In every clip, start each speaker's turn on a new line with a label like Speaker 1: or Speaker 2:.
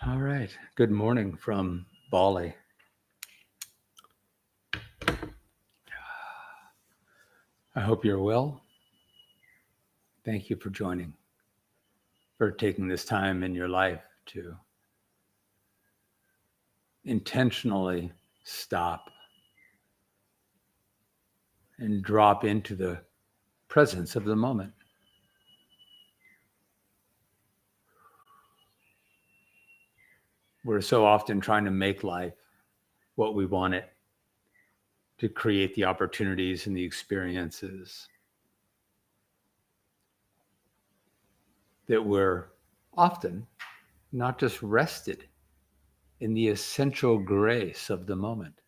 Speaker 1: All right. Good morning from Bali. I hope you're well. Thank you for joining, for taking this time in your life to intentionally stop and drop into the presence of the moment. We're so often trying to make life what we want it, to create the opportunities and the experiences that we're often not just rested in the essential grace of the moment.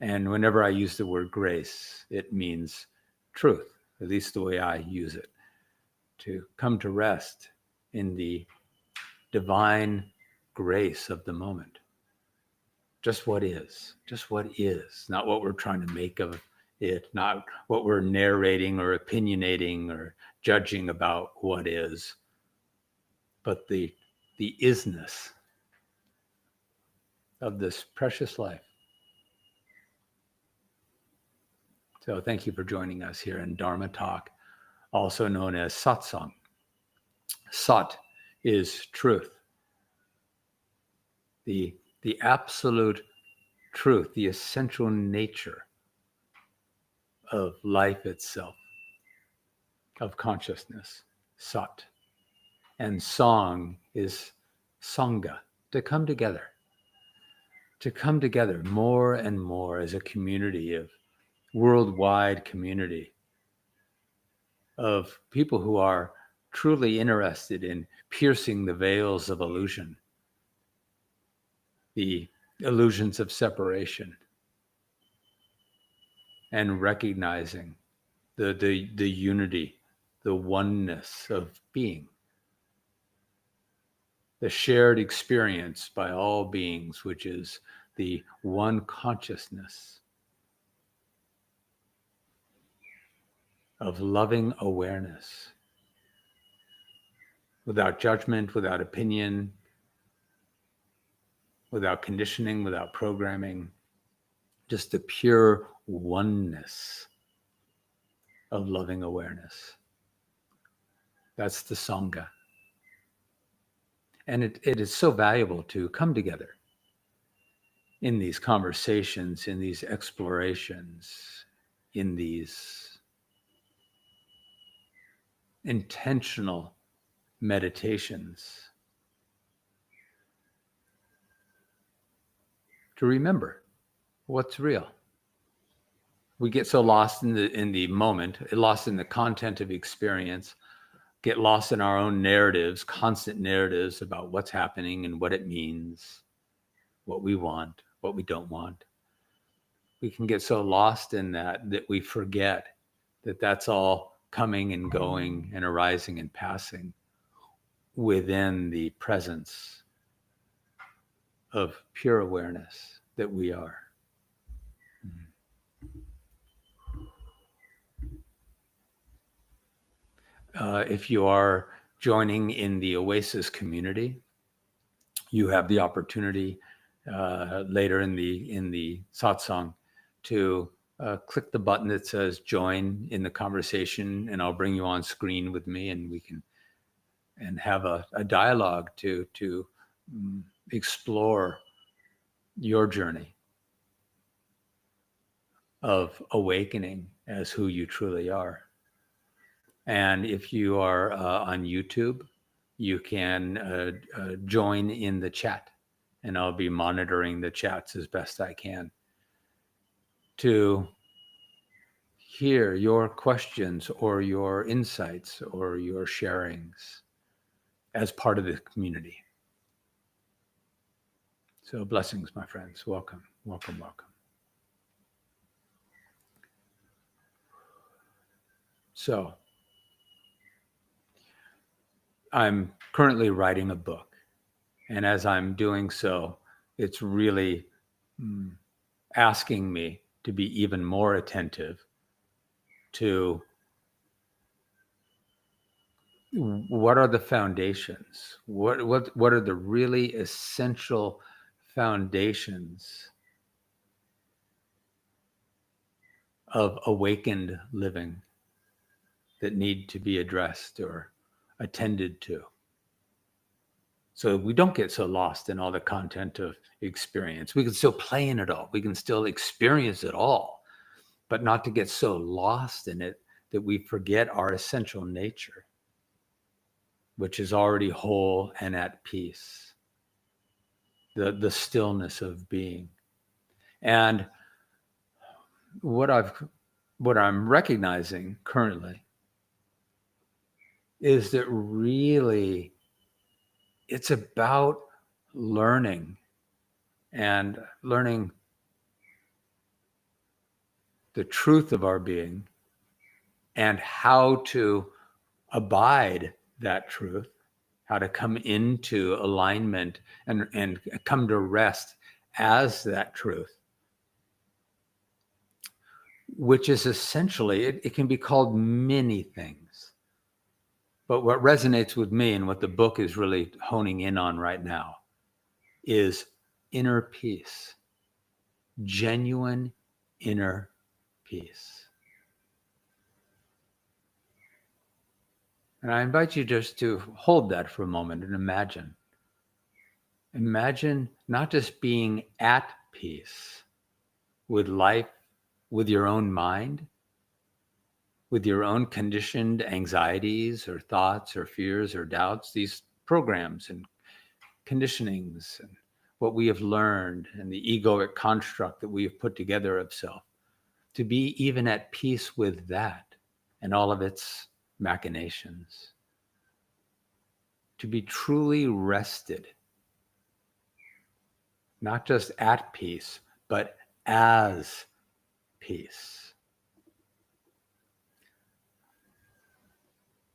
Speaker 1: And whenever I use the word grace, it means truth, at least the way I use it, to come to rest in the divine grace of the moment. Just what is, not what we're trying to make of it, not what we're narrating or opinionating or judging about what is, but the isness of this precious life. So thank you for joining us here in Dharma Talk, also known as Satsang. Sat is truth, the absolute truth, the essential nature of life itself, of consciousness, Sat. And song is Sangha, to come together more and more as a community of worldwide community of people who are truly interested in piercing the veils of illusion, the illusions of separation, and recognizing the unity, the oneness of being, the shared experience by all beings, which is the one consciousness of loving awareness, without judgment, without opinion, without conditioning, without programming, just the pure oneness of loving awareness. That's the Sangha. And it is so valuable to come together in these conversations, in these explorations, in these intentional meditations, to remember what's real. We get so lost in the moment, lost in the content of experience, get lost in our own narratives, constant narratives about what's happening and what it means, what we want, what we don't want. We can get so lost in that we forget that that's all coming and going and arising and passing within the presence of pure awareness that we are. If you are joining in the Oasis community, you have the opportunity later in the satsang to click the button that says join in the conversation, and I'll bring you on screen with me, and we can have a dialogue to explore your journey of awakening as who you truly are. And if you are on YouTube, you can join in the chat, and I'll be monitoring the chats as best I can to hear your questions or your insights or your sharings as part of the community. So blessings, my friends. Welcome, welcome, welcome. So I'm currently writing a book, and as I'm doing so, it's really asking me to be even more attentive to what are the foundations? What are the really essential foundations of awakened living that need to be addressed or attended to? So we don't get so lost in all the content of experience. We can still play in it all. We can still experience it all, but not to get so lost in it that we forget our essential nature, which is already whole and at peace, the stillness of being. And what I'm recognizing currently is that really it's about learning and learning the truth of our being and how to abide that truth, how to come into alignment and come to rest as that truth, which is essentially, it can be called many things. But what resonates with me and what the book is really honing in on right now is inner peace, genuine inner peace. And I invite you just to hold that for a moment and imagine. Imagine not just being at peace with life, with your own mind, with your own conditioned anxieties or thoughts or fears or doubts, these programs and conditionings and what we have learned and the egoic construct that we have put together of self, to be even at peace with that and all of its machinations, to be truly rested, not just at peace, but as peace.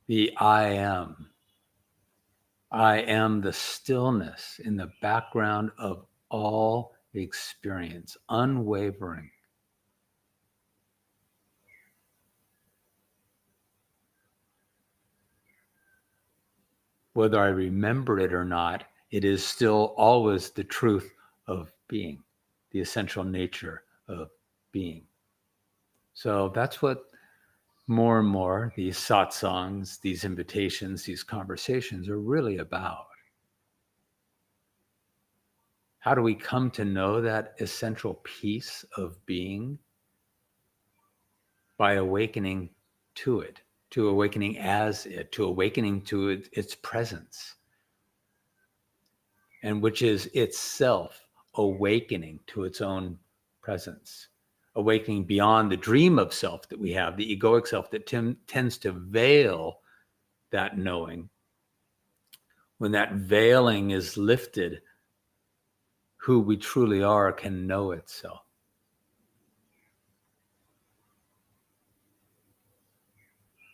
Speaker 1: The I am the stillness in the background of all experience, unwavering. Whether I remember it or not, it is still always the truth of being, the essential nature of being. So that's what more and more these satsangs, these invitations, these conversations are really about. How do we come to know that essential piece of being? By awakening to it, to awakening as it, to awakening to its presence, and which is itself awakening to its own presence, awakening beyond the dream of self that we have, the egoic self that tends to veil that knowing. When that veiling is lifted, who we truly are can know itself.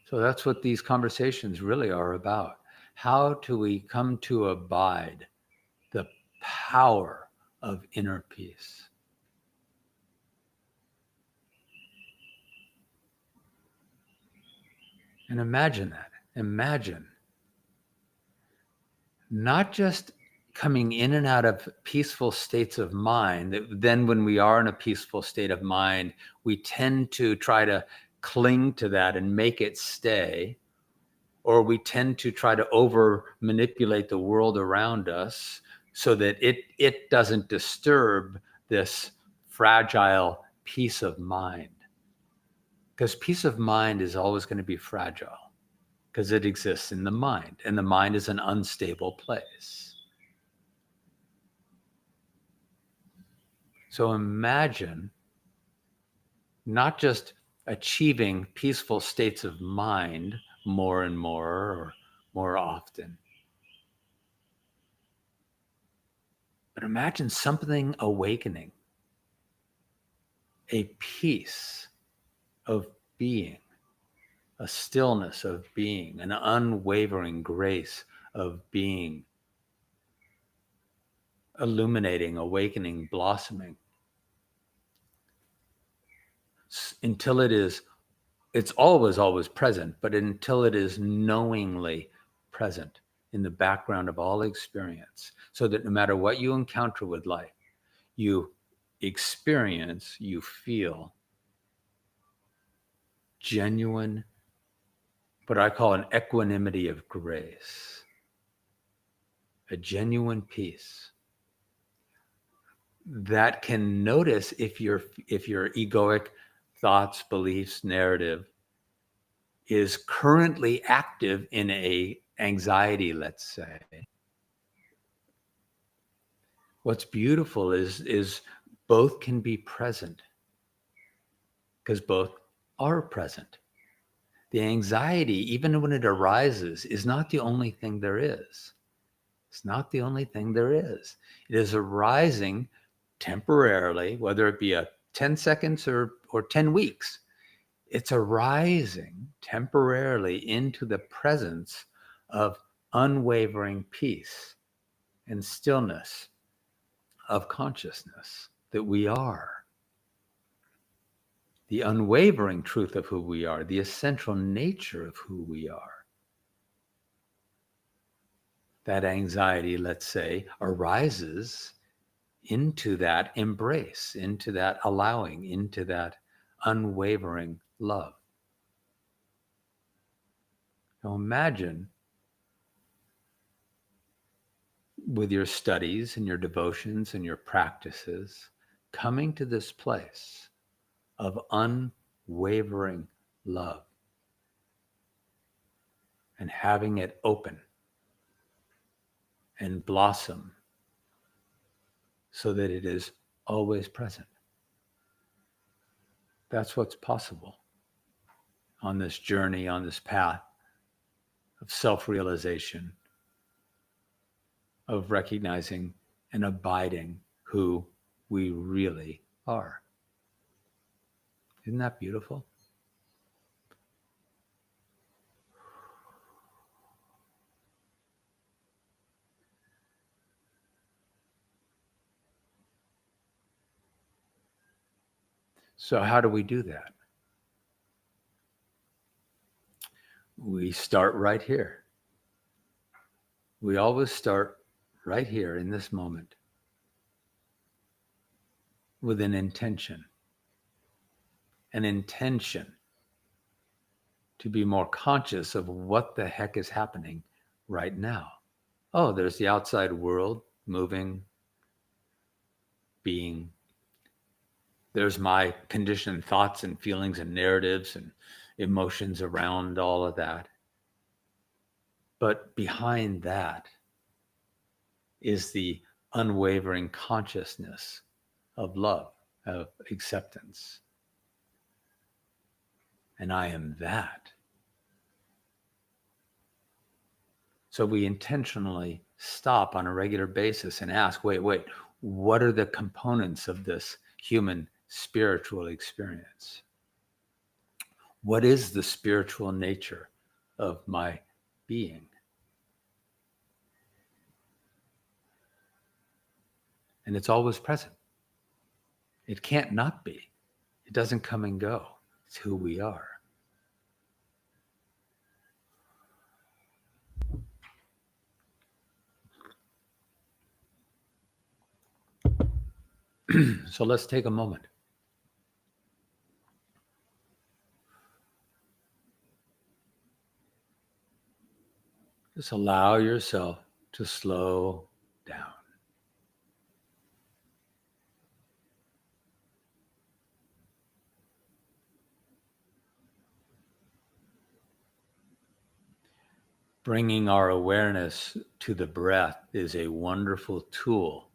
Speaker 1: So that's what these conversations really are about. How do we come to abide the power of inner peace? And imagine that. Imagine not just coming in and out of peaceful states of mind. Then when we are in a peaceful state of mind, we tend to try to cling to that and make it stay, or we tend to try to over manipulate the world around us so that it doesn't disturb this fragile peace of mind. Because peace of mind is always going to be fragile because it exists in the mind, and the mind is an unstable place. So imagine not just achieving peaceful states of mind more and more or more often, but imagine something awakening, a peace of being, a stillness of being, an unwavering grace of being, illuminating, awakening, blossoming, until it's always present, but until it is knowingly present in the background of all experience, so that no matter what you encounter with life, you experience, you feel genuine, what I call an equanimity of grace, a genuine peace that can notice if your egoic thoughts, beliefs, narrative is currently active in a anxiety, let's say. What's beautiful is both can be present, because both are present. The anxiety, even when it arises, is not the only thing there is. It's not the only thing there is. It is arising temporarily, whether it be a 10 seconds or 10 weeks. It's arising temporarily into the presence of unwavering peace and stillness of consciousness that we are. The unwavering truth of who we are, the essential nature of who we are. That anxiety, let's say, arises into that embrace, into that allowing, into that unwavering love. Now imagine with your studies and your devotions and your practices coming to this place of unwavering love and having it open and blossom so that it is always present. That's what's possible on this journey, on this path of self-realization, of recognizing and abiding who we really are. Isn't that beautiful? So how do we do that? We start right here. We always start right here in this moment with an intention to be more conscious of what the heck is happening right now. Oh, there's the outside world moving, being. There's my conditioned thoughts and feelings and narratives and emotions around all of that. But behind that is the unwavering consciousness of love, of acceptance. And I am that. So we intentionally stop on a regular basis and ask, wait, what are the components of this human spiritual experience? What is the spiritual nature of my being? And it's always present. It can't not be. It doesn't come and go. It's who we are. So let's take a moment. Just allow yourself to slow down. Bringing our awareness to the breath is a wonderful tool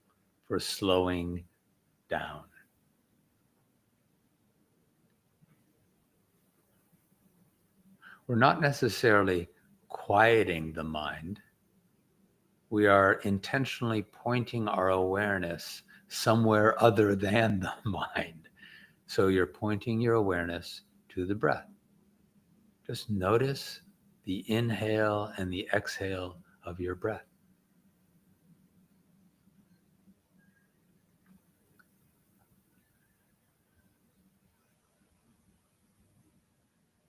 Speaker 1: for slowing down. We're not necessarily quieting the mind. We are intentionally pointing our awareness somewhere other than the mind. So you're pointing your awareness to the breath. Just notice the inhale and the exhale of your breath.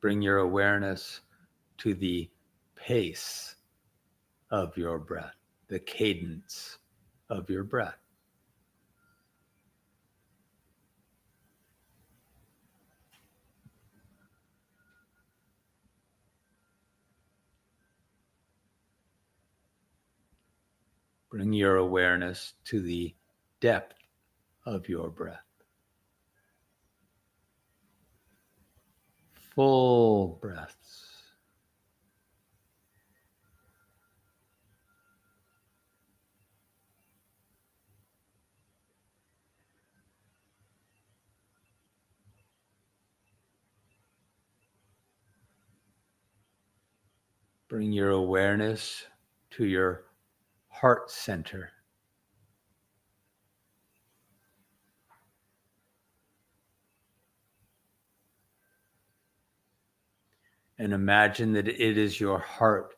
Speaker 1: Bring your awareness to the pace of your breath, the cadence of your breath. Bring your awareness to the depth of your breath. Full breaths. Bring your awareness to your heart center. And imagine that it is your heart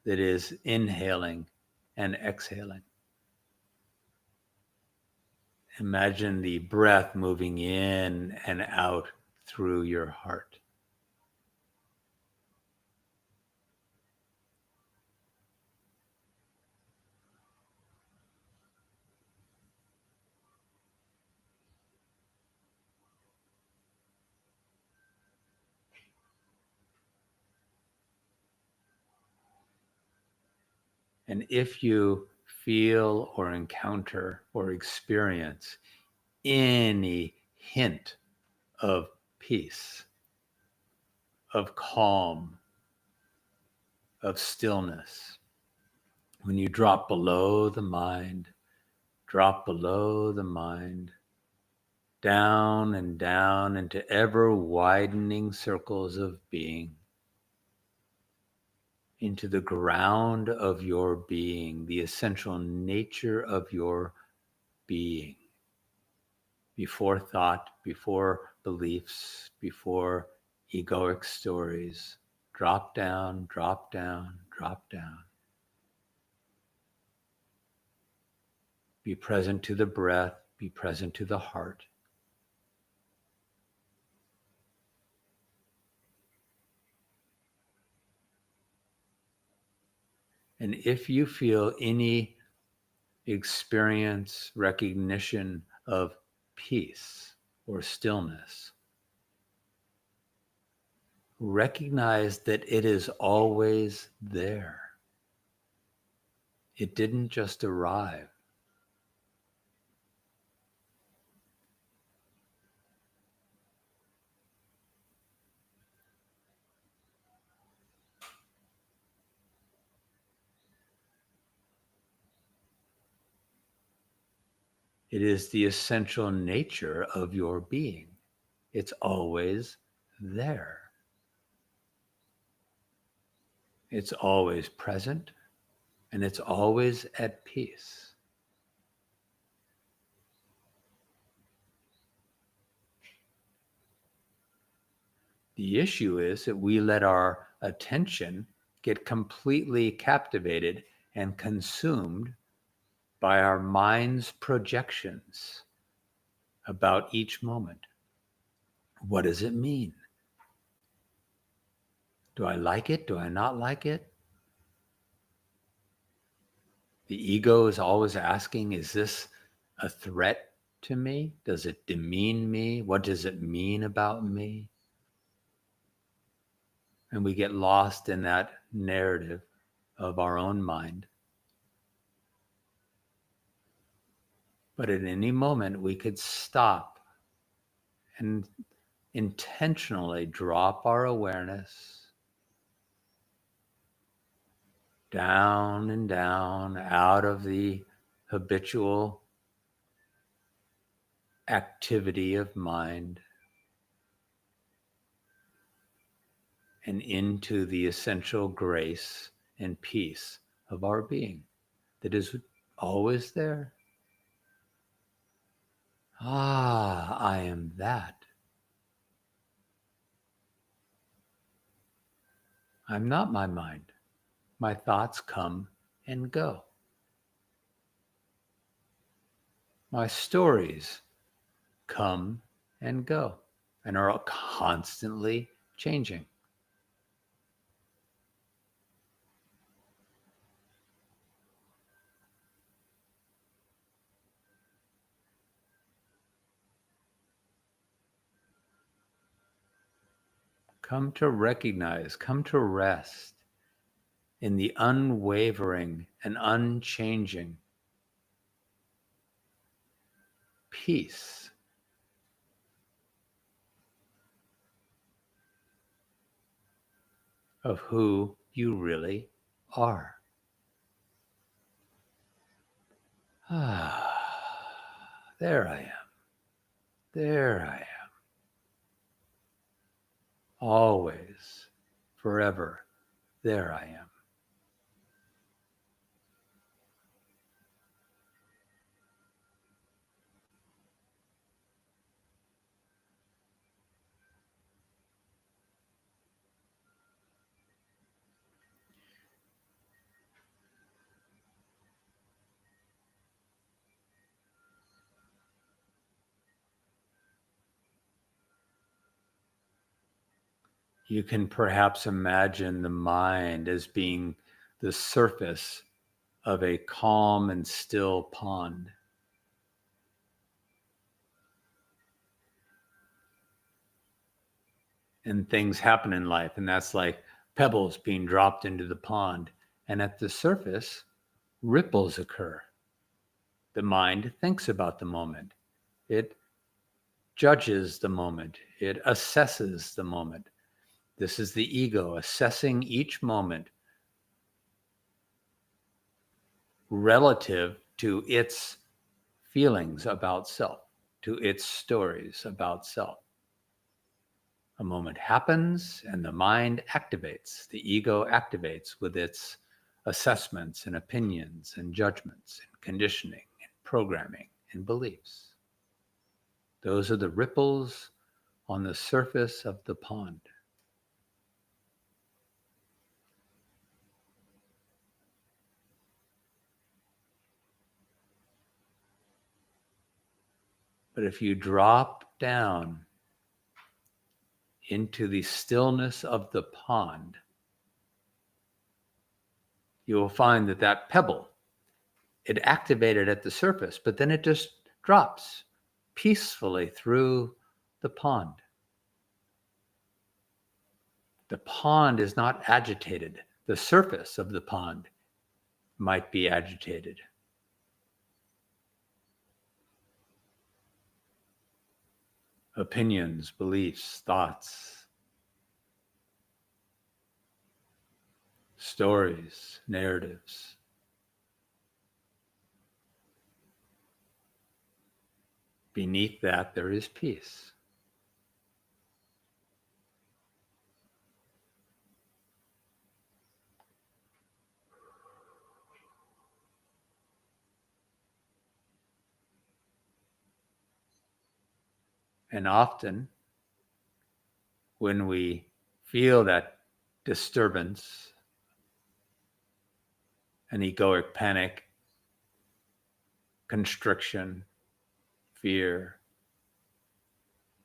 Speaker 1: that is inhaling and exhaling. Imagine the breath moving in and out through your heart. And if you feel or encounter or experience any hint of peace, of calm, of stillness, when you drop below the mind, down and down into ever widening circles of being, into the ground of your being, the essential nature of your being, before thought, before beliefs, before egoic stories. Drop down, drop down, drop down. Be present to the breath, be present to the heart. And if you feel any experience, recognition of peace or stillness, recognize that it is always there. It didn't just arrive. It is the essential nature of your being. It's always there. It's always present, and it's always at peace. The issue is that we let our attention get completely captivated and consumed by our mind's projections about each moment. What does it mean? Do I like it? Do I not like it? The ego is always asking, is this a threat to me? Does it demean me? What does it mean about me? And we get lost in that narrative of our own mind. But at any moment, we could stop and intentionally drop our awareness down and down out of the habitual activity of mind and into the essential grace and peace of our being that is always there. Ah, I am that. I'm not my mind. My thoughts come and go. My stories come and go and are constantly changing. come to recognize, come to rest in the unwavering and unchanging peace of who you really are. There I am. There I am. Always, forever, there I am. You can perhaps imagine the mind as being the surface of a calm and still pond. And things happen in life, and that's like pebbles being dropped into the pond. And at the surface, ripples occur. The mind thinks about the moment. It judges the moment. It assesses the moment. This is the ego assessing each moment relative to its feelings about self, to its stories about self. A moment happens and the mind activates, the ego activates with its assessments and opinions and judgments and conditioning and programming and beliefs. Those are the ripples on the surface of the pond. But if you drop down into the stillness of the pond, you will find that that pebble, it activated at the surface, but then it just drops peacefully through the pond. The pond is not agitated. The surface of the pond might be agitated. Opinions, beliefs, thoughts, stories, narratives. Beneath that, there is peace. And often, when we feel that disturbance, an egoic panic, constriction, fear,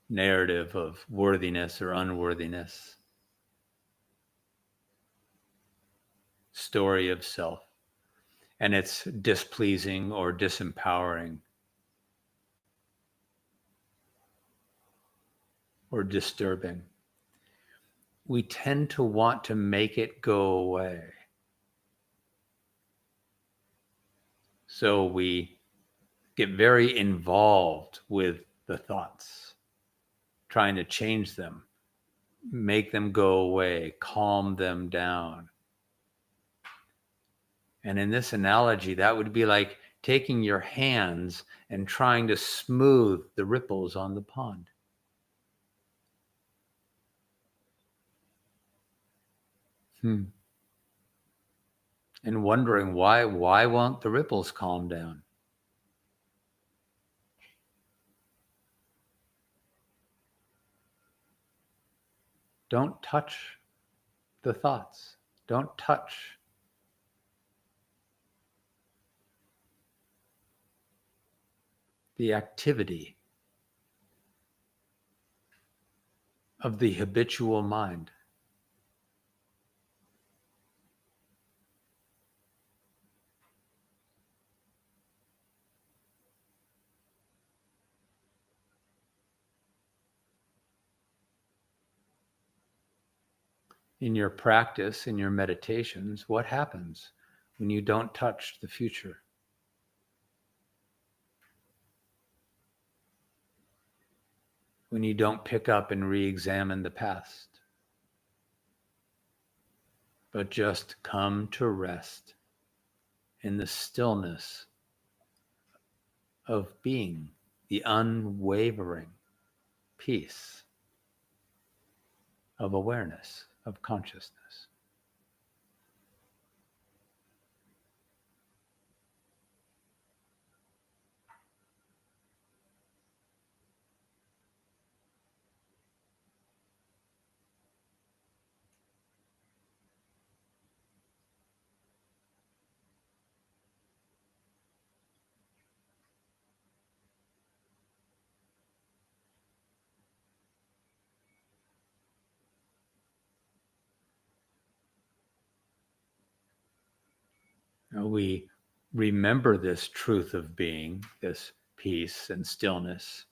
Speaker 1: narrative of worthiness or unworthiness, story of self, and it's displeasing or disempowering or disturbing, we tend to want to make it go away. So we get very involved with the thoughts, trying to change them, make them go away, calm them down. And in this analogy, that would be like taking your hands and trying to smooth the ripples on the pond. And wondering why won't the ripples calm down? Don't touch the thoughts. Don't touch the activity of the habitual mind. in your practice, in your meditations, what happens when you don't touch the future? When you don't pick up and re-examine the past, but just come to rest in the stillness of being, the unwavering peace of awareness, of consciousness. We remember this truth of being, this peace and stillness,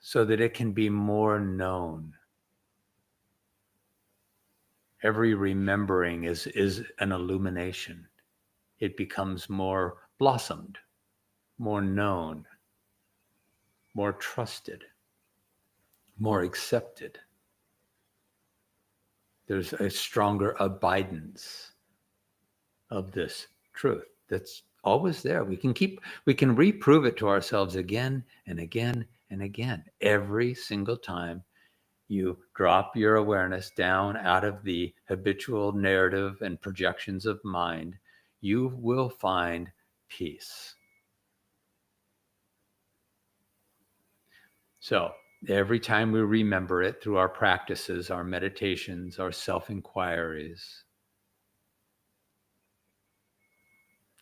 Speaker 1: so that it can be more known. Every remembering is an illumination. It becomes more blossomed, more known, more trusted, more accepted. There's a stronger abidance of this truth that's always there. We can reprove it to ourselves again and again and again. Every single time you drop your awareness down out of the habitual narrative and projections of mind, you will find peace. So every time we remember it through our practices, our meditations, our self-inquiries,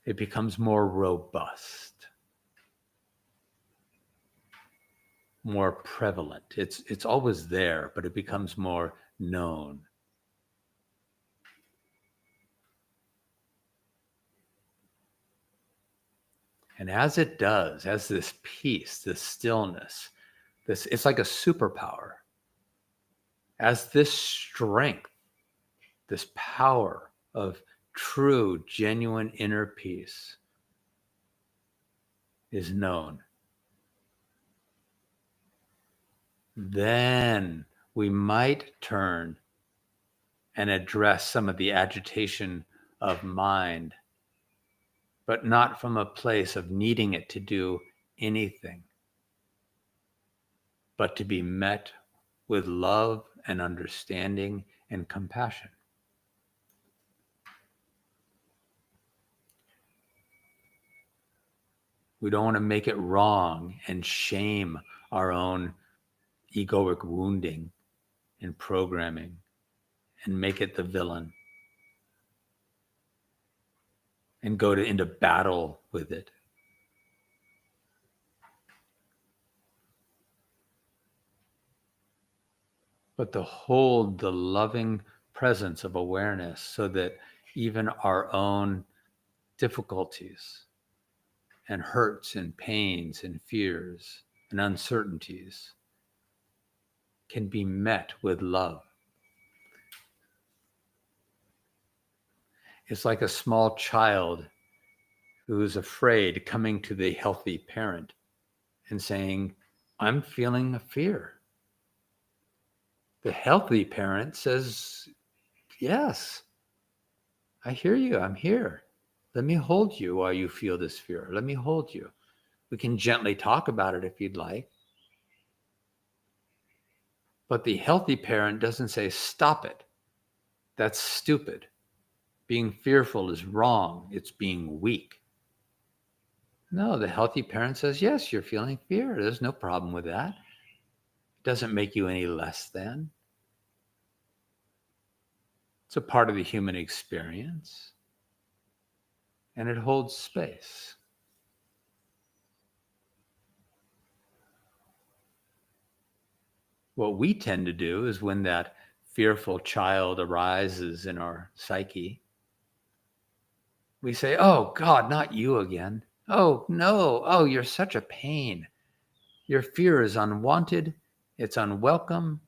Speaker 1: it becomes more robust, more prevalent. It's always there, but it becomes more known. And as it does, as this peace, this stillness, it's like a superpower. As this strength, this power of true, genuine inner peace is known, then we might turn and address some of the agitation of mind, but not from a place of needing it to do anything, but to be met with love and understanding and compassion. We don't want to make it wrong and shame our own egoic wounding and programming and make it the villain and go into battle with it. But to hold the loving presence of awareness so that even our own difficulties and hurts and pains and fears and uncertainties can be met with love. It's like a small child who is afraid coming to the healthy parent and saying, I'm feeling a fear. The healthy parent says, yes, I hear you. I'm here. Let me hold you while you feel this fear. Let me hold you. We can gently talk about it if you'd like. But the healthy parent doesn't say, stop it. That's stupid. Being fearful is wrong. It's being weak. No, the healthy parent says, yes, you're feeling fear. There's no problem with that. It doesn't make you any less than. It's a part of the human experience. And it holds space. What we tend to do is when that fearful child arises in our psyche, we say, oh, God, not you again. Oh, no. Oh, you're such a pain. Your fear is unwanted. It's unwelcome.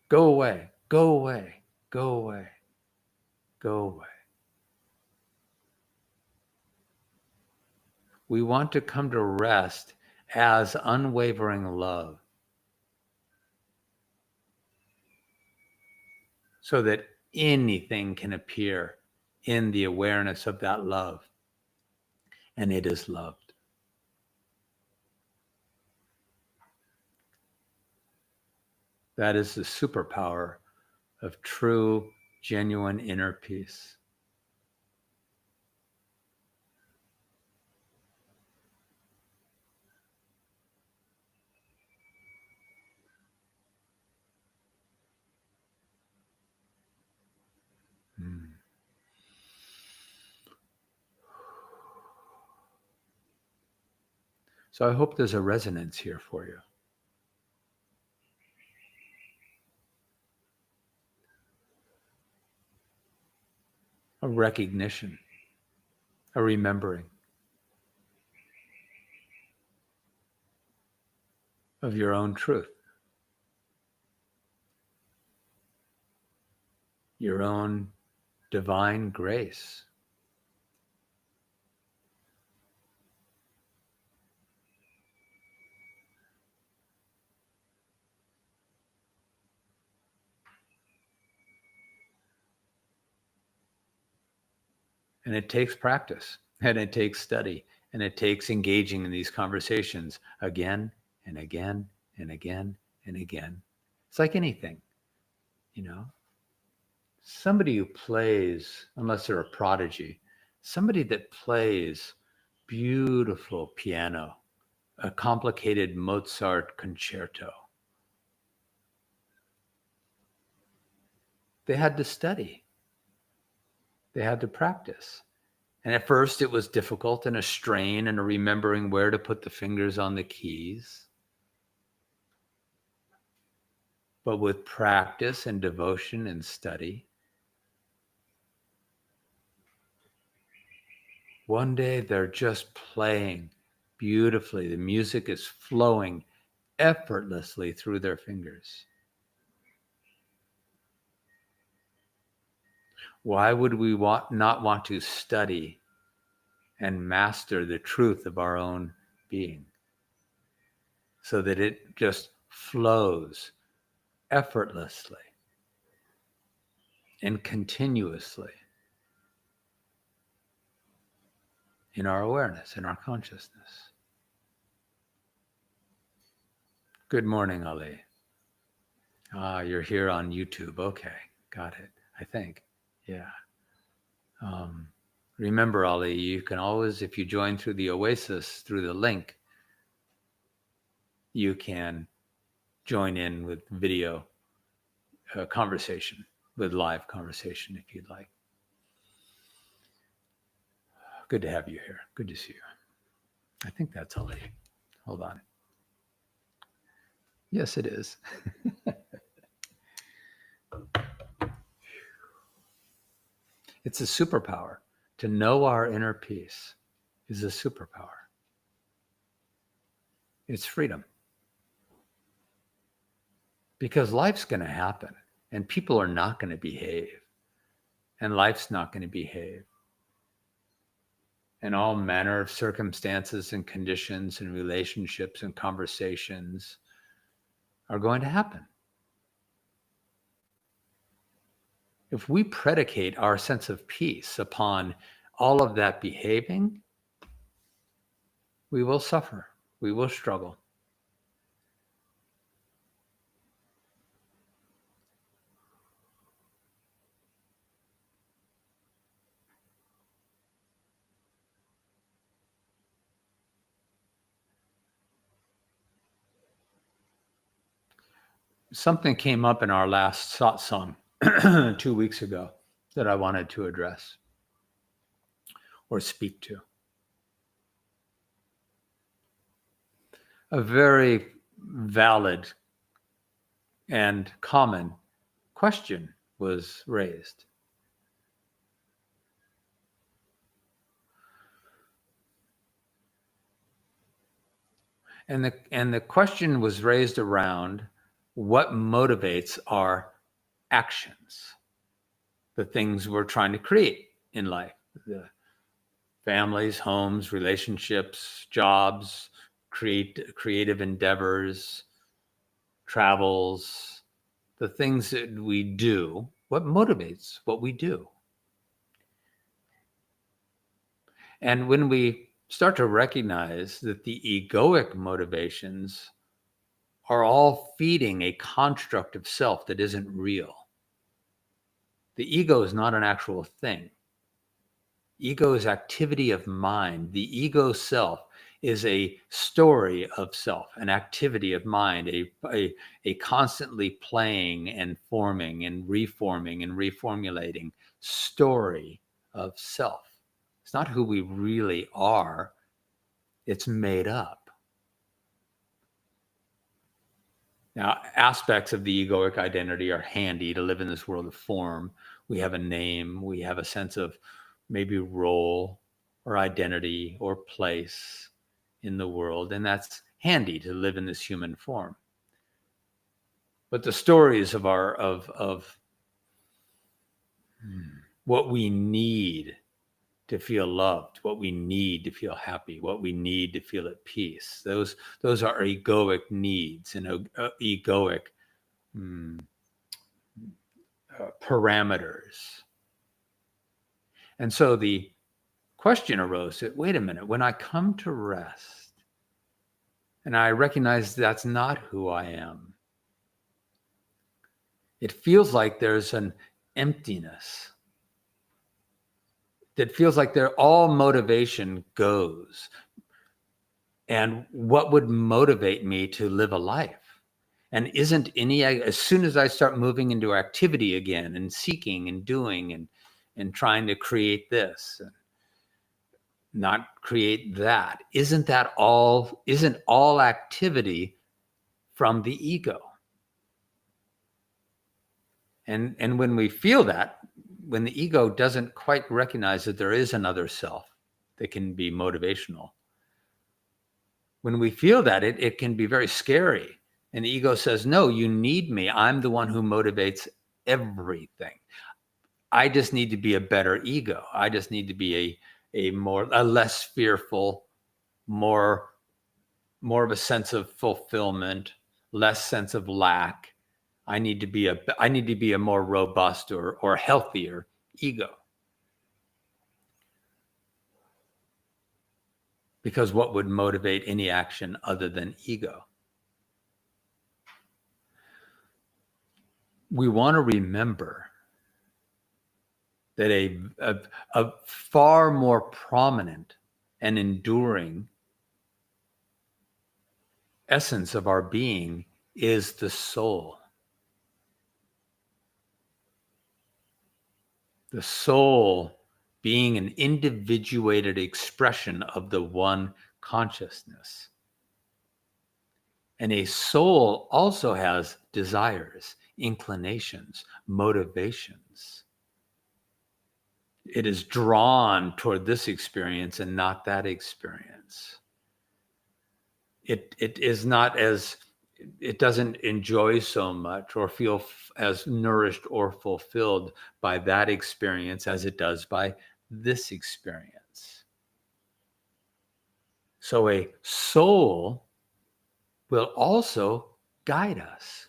Speaker 1: Go away. Go away, go away, go away. We want to come to rest as unwavering love, so that anything can appear in the awareness of that love, and it is loved. That is the superpower of true, genuine inner peace. So I hope there's a resonance here for you. A recognition, a remembering of your own truth, your own divine grace. And it takes practice, and it takes study, and it takes engaging in these conversations again and again and again and again. It's like anything, somebody who plays, unless they're a prodigy, somebody that plays beautiful piano, a complicated Mozart concerto, they had to study. They had to practice. And at first it was difficult and a strain and a remembering where to put the fingers on the keys. But with practice and devotion and study, one day they're just playing beautifully. The music is flowing effortlessly through their fingers. Why would we not want to study and master the truth of our own being so that it just flows effortlessly and continuously in our awareness, in our consciousness? Good morning, Ali. You're here on YouTube. Okay, got it, I think. Yeah. Remember, Ali, you can always, if you join through the Oasis, through the link, you can join in with video conversation, with live conversation if you'd like. Good to have you here. Good to see you. I think that's Ali. Hold on. Yes, it is. It's a superpower. To know our inner peace is a superpower. It's freedom. Because life's going to happen and people are not going to behave and life's not going to behave. And all manner of circumstances and conditions and relationships and conversations are going to happen. If we predicate our sense of peace upon all of that behaving, we will suffer, we will struggle. Something came up in our last satsang 2 weeks ago that I wanted to address or speak to. A very valid and common question was raised. And the question was raised around what motivates our actions, the things we're trying to create in life, the families, homes, relationships, jobs, creative endeavors, travels, the things that we do, what motivates what we do. And when we start to recognize that the egoic motivations are all feeding a construct of self that isn't real. The ego is not an actual thing. Ego is activity of mind. The ego self is a story of self, an activity of mind, a constantly playing and forming and reforming and reformulating story of self. It's not who we really are. It's made up. Now, aspects of the egoic identity are handy to live in this world of form. We have a name, we have a sense of maybe role or identity or place in the world, and that's handy to live in this human form. But the stories of what we need to feel loved, what we need to feel happy, what we need to feel at peace, those are egoic needs and egoic parameters. And so the question arose that, wait a minute, when I come to rest and I recognize that's not who I am, it feels like there's an emptiness. That feels like all motivation goes. And what would motivate me to live a life? And isn't any, as soon as I start moving into activity again and seeking and doing and trying to create this, not create that, isn't all activity from the ego? And when we feel that, when the ego doesn't quite recognize that there is another self that can be motivational, when we feel that, it can be very scary. And the ego says, no, you need me. I'm the one who motivates everything. I just need to be a better ego. I just need to be a less fearful, more of a sense of fulfillment, less sense of lack. I need to be a more robust or healthier ego. Because what would motivate any action other than ego? We want to remember that a far more prominent and enduring essence of our being is the soul. The soul being an individuated expression of the one consciousness. And a soul also has desires, inclinations, motivations. It is drawn toward this experience and not that experience. It is not as, it doesn't enjoy so much or feel as nourished or fulfilled by that experience as it does by this experience. So a soul will also guide us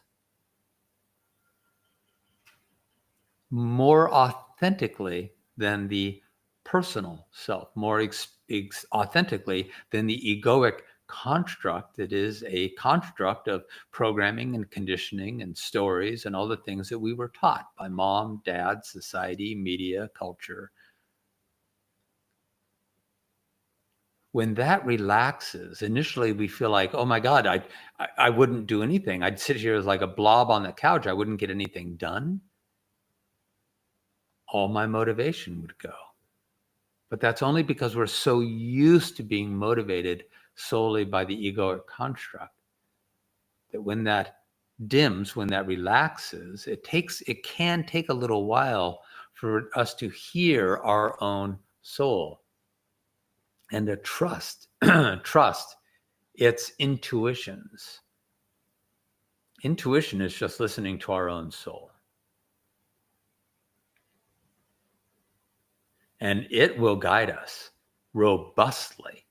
Speaker 1: more authentically than the personal self, more authentically than the egoic construct that is a construct of programming and conditioning and stories and all the things that we were taught by mom, dad, society, media, culture. When that relaxes, initially we feel like, oh my God, I wouldn't do anything. I'd sit here as like a blob on the couch. I wouldn't get anything done. All my motivation would go. But that's only because we're so used to being motivated solely by the egoic construct that when that dims, when that relaxes, it can take a little while for us to hear our own soul and to trust its intuitions. Intuition is just listening to our own soul. And it will guide us robustly,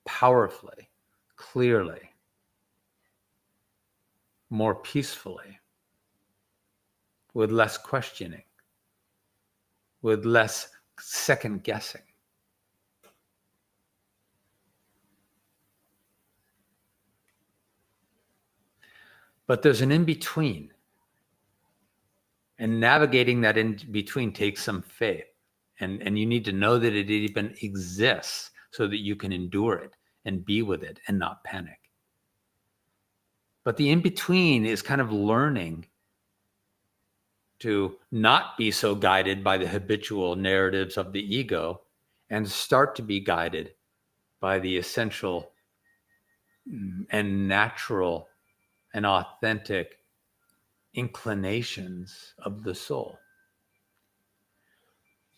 Speaker 1: powerfully, clearly, more peacefully, with less questioning, with less second guessing. But there's an in-between. And navigating that in-between takes some faith. And you need to know that it even exists so that you can endure it and be with it and not panic. But the in-between is kind of learning to not be so guided by the habitual narratives of the ego and start to be guided by the essential and natural and authentic inclinations of the soul.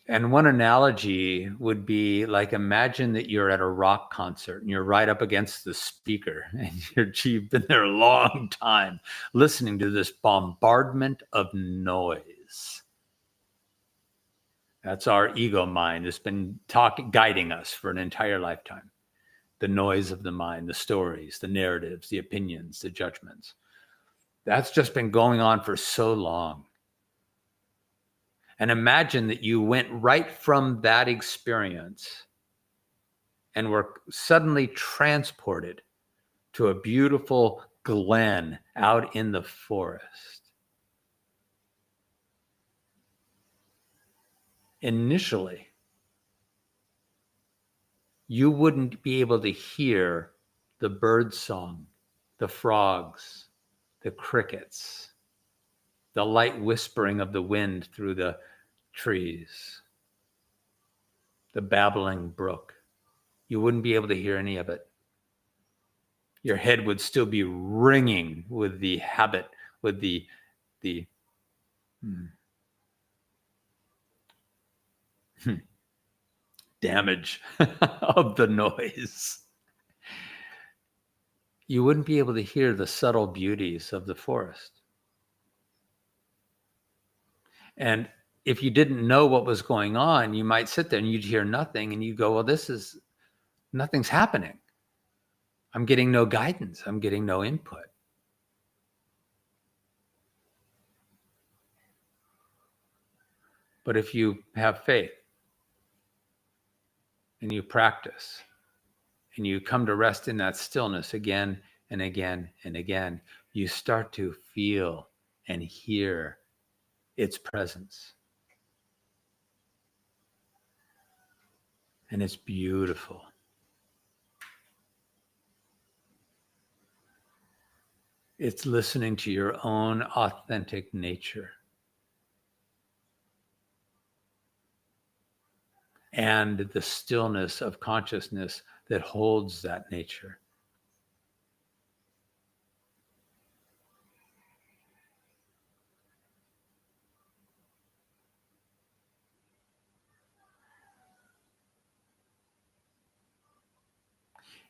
Speaker 1: And one analogy would be like, imagine that you're at a rock concert and you're right up against the speaker and you've been there a long time listening to this bombardment of noise. That's our ego mind. It's been guiding us for an entire lifetime. The noise of the mind, the stories, the narratives, the opinions, the judgments. That's just been going on for so long. And imagine that you went right from that experience and were suddenly transported to a beautiful glen out in the forest. Initially, you wouldn't be able to hear the bird song, the frogs, the crickets, the light whispering of the wind through the trees, the babbling brook. You wouldn't be able to hear any of it. Your head would still be ringing with the habit, with the damage of the noise. You wouldn't be able to hear the subtle beauties of the forest. And if you didn't know what was going on, you might sit there and you'd hear nothing and you go, well, nothing's happening. I'm getting no guidance. I'm getting no input. But if you have faith and you practice and you come to rest in that stillness again and again and again, you start to feel and hear its presence. And it's beautiful. It's listening to your own authentic nature. And the stillness of consciousness that holds that nature.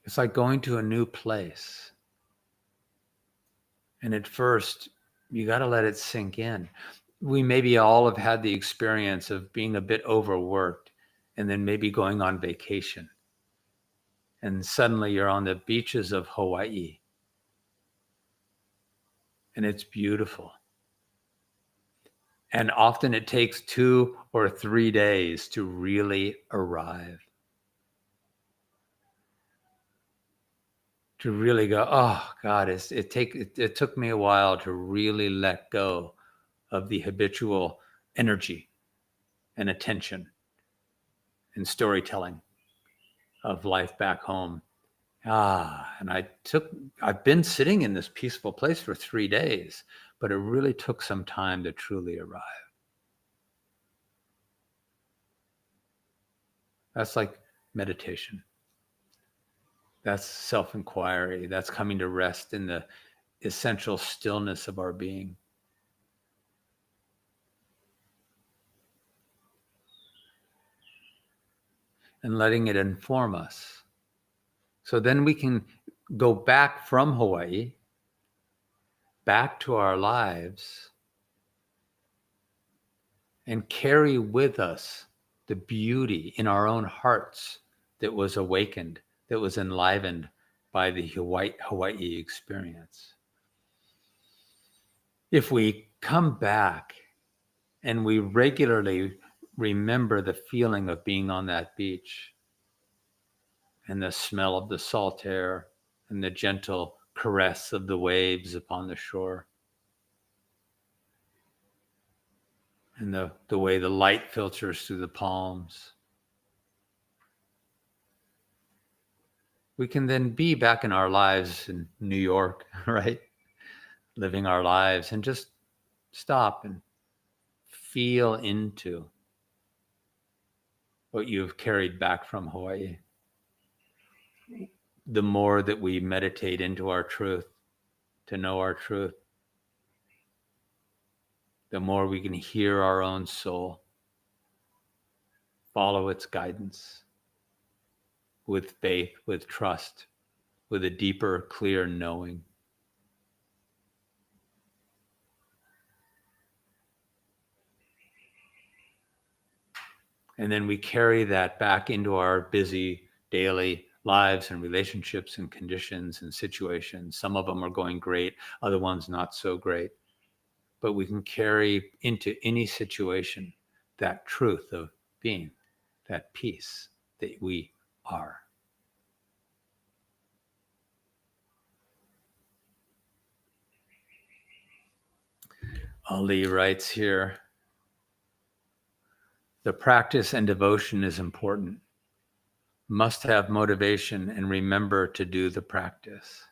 Speaker 1: It's like going to a new place. And at first, you got to let it sink in. We maybe all have had the experience of being a bit overworked and then maybe going on vacation. And suddenly you're on the beaches of Hawaii. And it's beautiful. And often it takes 2 or 3 days to really arrive. To really go, oh God, it took me a while to really let go of the habitual energy and attention and storytelling of life back home. And I've been sitting in this peaceful place for 3 days, but it really took some time to truly arrive. That's like meditation. That's self-inquiry. That's coming to rest in the essential stillness of our being. And letting it inform us. So then we can go back from Hawaii, back to our lives, and carry with us the beauty in our own hearts that was awakened, that was enlivened by the Hawaii experience. If we come back and we regularly remember the feeling of being on that beach and the smell of the salt air and the gentle caress of the waves upon the shore, and the way the light filters through the palms, we can then be back in our lives in New York, right? Living our lives, and just stop and feel into what you've carried back from Hawaii. The more that we meditate into our truth, to know our truth, the more we can hear our own soul, follow its guidance with faith, with trust, with a deeper, clear knowing. And then we carry that back into our busy daily lives and relationships and conditions and situations. Some of them are going great, other ones not so great. But we can carry into any situation that truth of being, that peace that we are. Ali writes here, the practice and devotion is important. Must have motivation and remember to do the practice.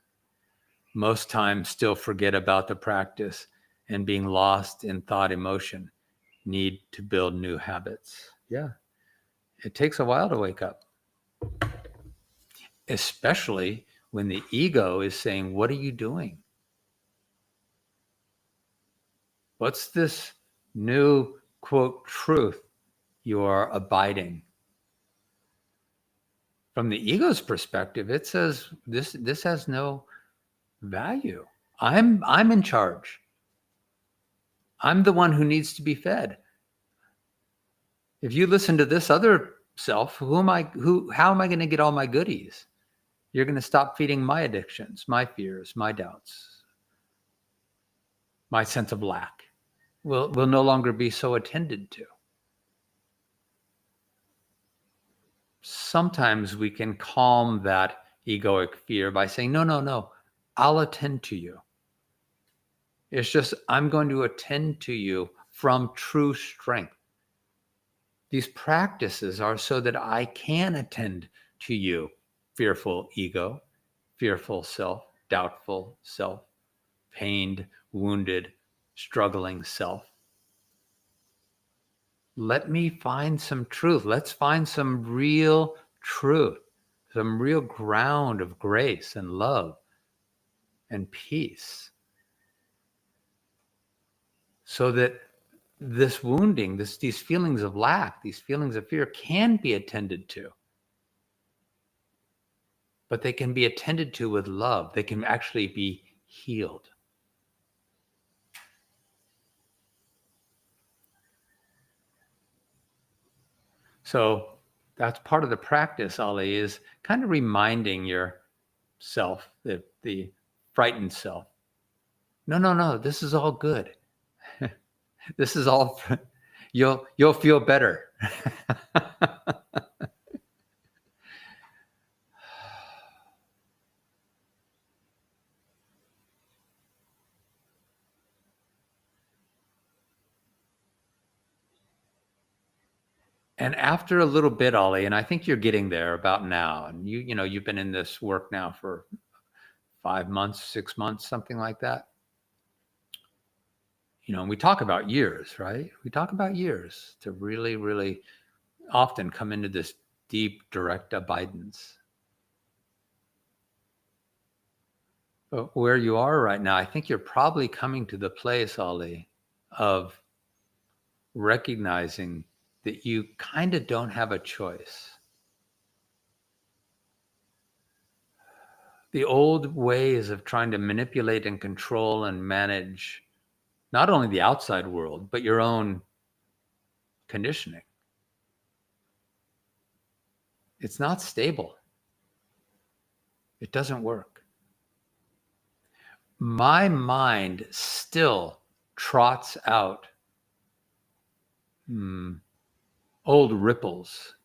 Speaker 1: Most times still forget about the practice and being lost in thought emotion. Need to build new habits. Yeah, it takes a while to wake up. Especially when the ego is saying, what are you doing? What's this new, quote, truth you are abiding? From the ego's perspective, it says this has no value. I'm in charge. I'm the one who needs to be fed. If you listen to this other self, how am I going to get all my goodies? You're going to stop feeding my addictions, my fears, my doubts, my sense of lack. Will no longer be so attended to. Sometimes we can calm that egoic fear by saying, no, I'll attend to you. It's just, I'm going to attend to you from true strength. These practices are so that I can attend to you, fearful ego, fearful self, doubtful self, pained, wounded, struggling self. Let me find some truth. Let's find some real truth, some real ground of grace and love and peace, so that this wounding, these feelings of lack, these feelings of fear can be attended to. But they can be attended to with love. They can actually be healed. So that's part of the practice, Ali, is kind of reminding yourself, the frightened self, no, this is all good. This is all, you'll feel better. And after a little bit, Ollie, and I think you're getting there about now, and you've been in this work now for 5 months, 6 months, something like that. And we talk about years, right? We talk about years to really, really often come into this deep, direct abidance. But where you are right now, I think you're probably coming to the place, Ollie, of recognizing that you kind of don't have a choice. The old ways of trying to manipulate and control and manage not only the outside world, but your own conditioning, It's not stable. It doesn't work. My mind still trots out old ripples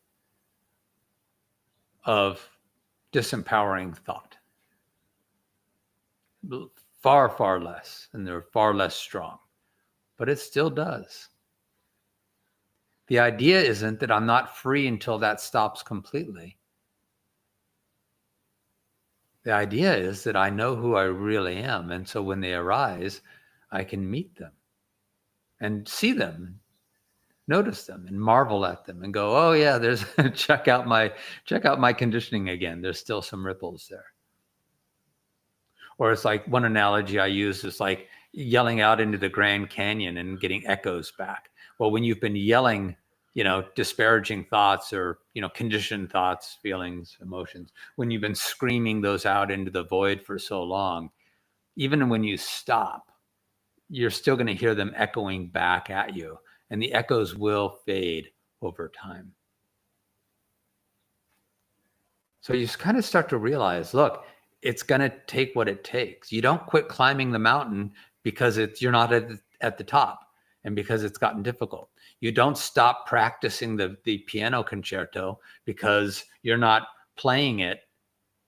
Speaker 1: of disempowering thought. Far, far less, and they're far less strong, but it still does. The idea isn't that I'm not free until that stops completely. The idea is that I know who I really am, and so when they arise, I can meet them and see them, notice them, and marvel at them, and go, "Oh yeah, there's check out my conditioning again. There's still some ripples there." Or it's like one analogy I use is like yelling out into the Grand Canyon and getting echoes back. Well, when you've been yelling, disparaging thoughts or, conditioned thoughts, feelings, emotions, when you've been screaming those out into the void for so long, even when you stop, you're still going to hear them echoing back at you, and the echoes will fade over time. So you kind of start to realize, look, it's going to take what it takes. You don't quit climbing the mountain because you're not at the top and because it's gotten difficult. You don't stop practicing the piano concerto because you're not playing it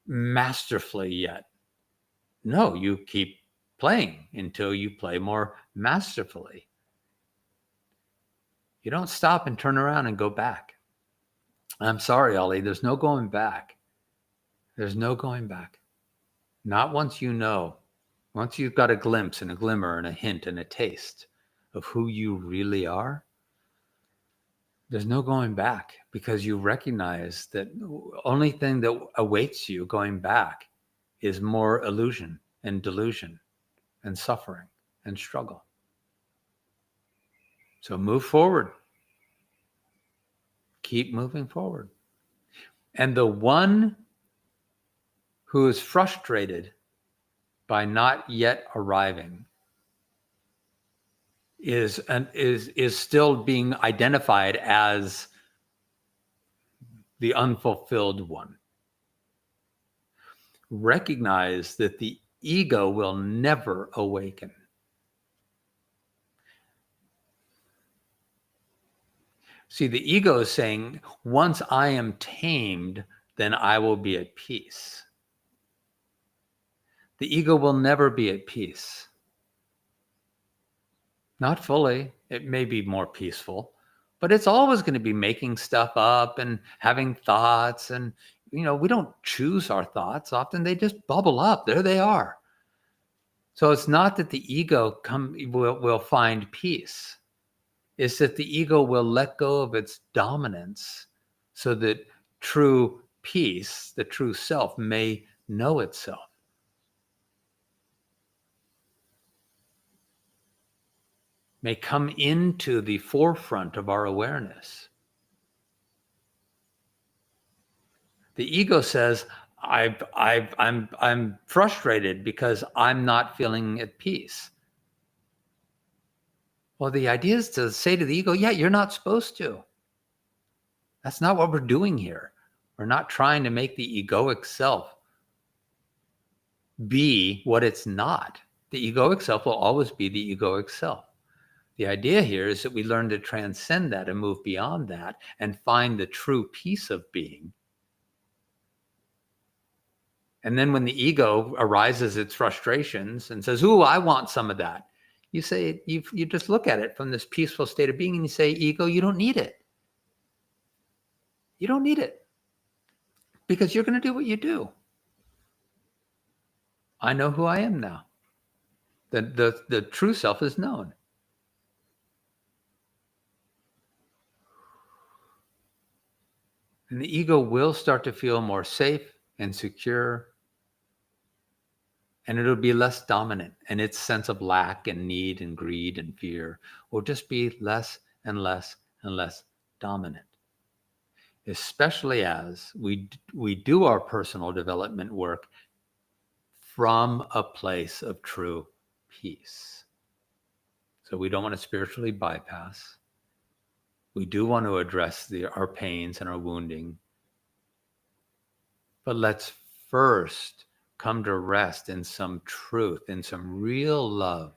Speaker 1: masterfully yet. No, you keep playing until you play more masterfully. You don't stop and turn around and go back. I'm sorry, Ollie, there's no going back. There's no going back. Not once once you've got a glimpse and a glimmer and a hint and a taste of who you really are, there's no going back, because you recognize that the only thing that awaits you going back is more illusion and delusion and suffering and struggle. So move forward. Keep moving forward. And the one who is frustrated by not yet arriving is still being identified as the unfulfilled one. Recognize that the ego will never awaken. See, the ego is saying, once I am tamed, then I will be at peace. The ego will never be at peace. Not fully. It may be more peaceful, but it's always going to be making stuff up and having thoughts. And, we don't choose our thoughts. Often they just bubble up. There they are. So it's not that the ego will find peace. It's that the ego will let go of its dominance so that true peace, the true self, may know itself. May come into the forefront of our awareness. The ego says, I'm frustrated because I'm not feeling at peace. Well, the idea is to say to the ego, yeah, you're not supposed to. That's not what we're doing here. We're not trying to make the egoic self be what it's not. The egoic self will always be the egoic self. The idea here is that we learn to transcend that and move beyond that and find the true peace of being. And then when the ego arises its frustrations and says, ooh, I want some of that, you say, you just look at it from this peaceful state of being and you say, ego, you don't need it. You don't need it, because you're going to do what you do. I know who I am now. The true self is known. And the ego will start to feel more safe and secure, and it'll be less dominant, and its sense of lack and need and greed and fear will just be less and less and less dominant, especially as we do our personal development work from a place of true peace. So we don't want to spiritually bypass. We do want to address our pains and our wounding, But let's first come to rest in some truth, in some real love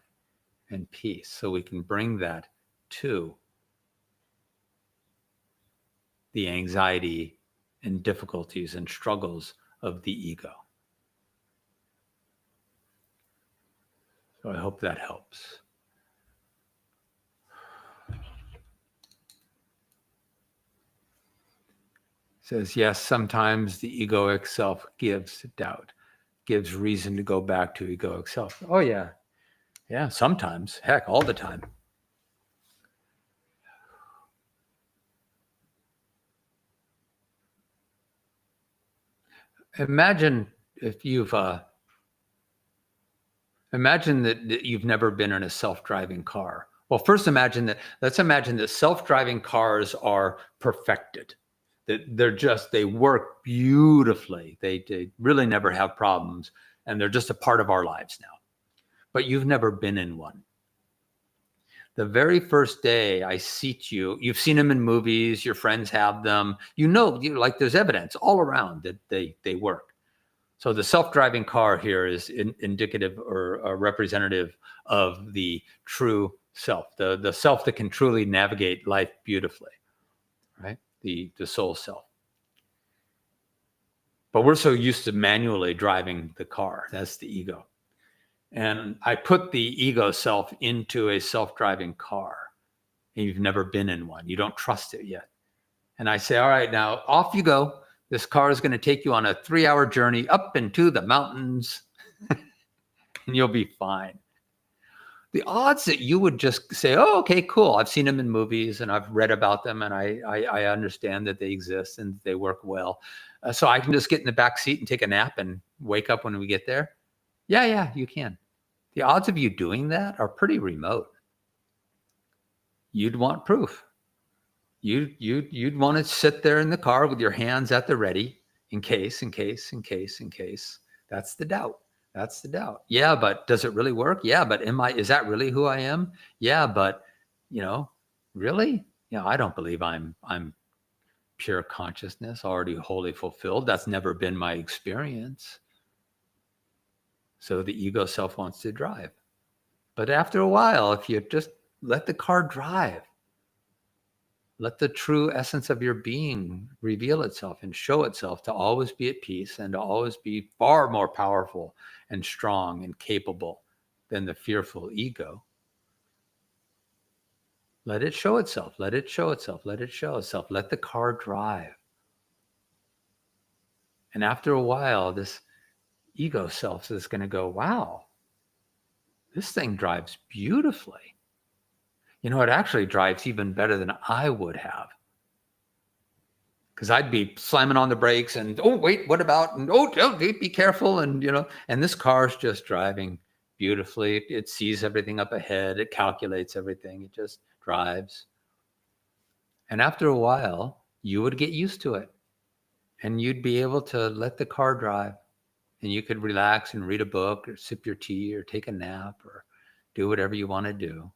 Speaker 1: and peace, so we can bring that to the anxiety and difficulties and struggles of the ego. So I hope that helps. Says, yes, sometimes the egoic self gives doubt, gives reason to go back to egoic self. Oh, yeah. Yeah, sometimes. Heck, all the time. Imagine if imagine that you've never been in a self-driving car. Well, first let's imagine that self-driving cars are perfected. That they work beautifully. They really never have problems, and they're just a part of our lives now. But you've never been in one. The very first day I seat you, you've seen them in movies, your friends have them, like there's evidence all around that they work. So the self-driving car here is indicative or representative of the true self, the self that can truly navigate life beautifully, right? The soul self. But we're so used to manually driving the car. That's the ego. And I put the ego self into a self-driving car. And you've never been in one. You don't trust it yet. And I say, all right, now off you go. This car is going to take you on a 3-hour journey up into the mountains, and you'll be fine. The odds that you would just say, oh, okay, cool. I've seen them in movies and I've read about them and I understand that they exist and they work well. So I can just get in the back seat and take a nap and wake up when we get there. Yeah, you can. The odds of you doing that are pretty remote. You'd want proof. You'd want to sit there in the car with your hands at the ready in case. That's the doubt. That's the doubt. Yeah, but does it really work? Yeah, but is that really who I am? Yeah, but really? I don't believe I'm pure consciousness, already wholly fulfilled. That's never been my experience. So the ego self wants to drive. But after a while, if you just let the car drive, let the true essence of your being reveal itself and show itself to always be at peace and to always be far more powerful and strong and capable than the fearful ego. Let it show itself. Let it show itself. Let it show itself. Let the car drive. And after a while, this ego self is going to go, wow, this thing drives beautifully. It actually drives even better than I would have. Because I'd be slamming on the brakes and, oh, wait, what about? And, oh, be careful. And, and this car's just driving beautifully. It sees everything up ahead. It calculates everything. It just drives. And after a while, you would get used to it. And you'd be able to let the car drive. And you could relax and read a book or sip your tea or take a nap or do whatever you want to do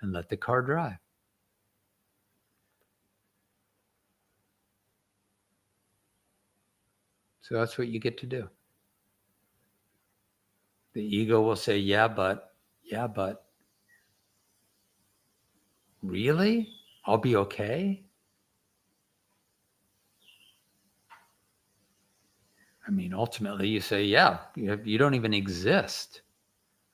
Speaker 1: and let the car drive. So that's what you get to do. The ego will say, yeah, but, really? I'll be okay? I mean, ultimately you say, yeah, you don't even exist.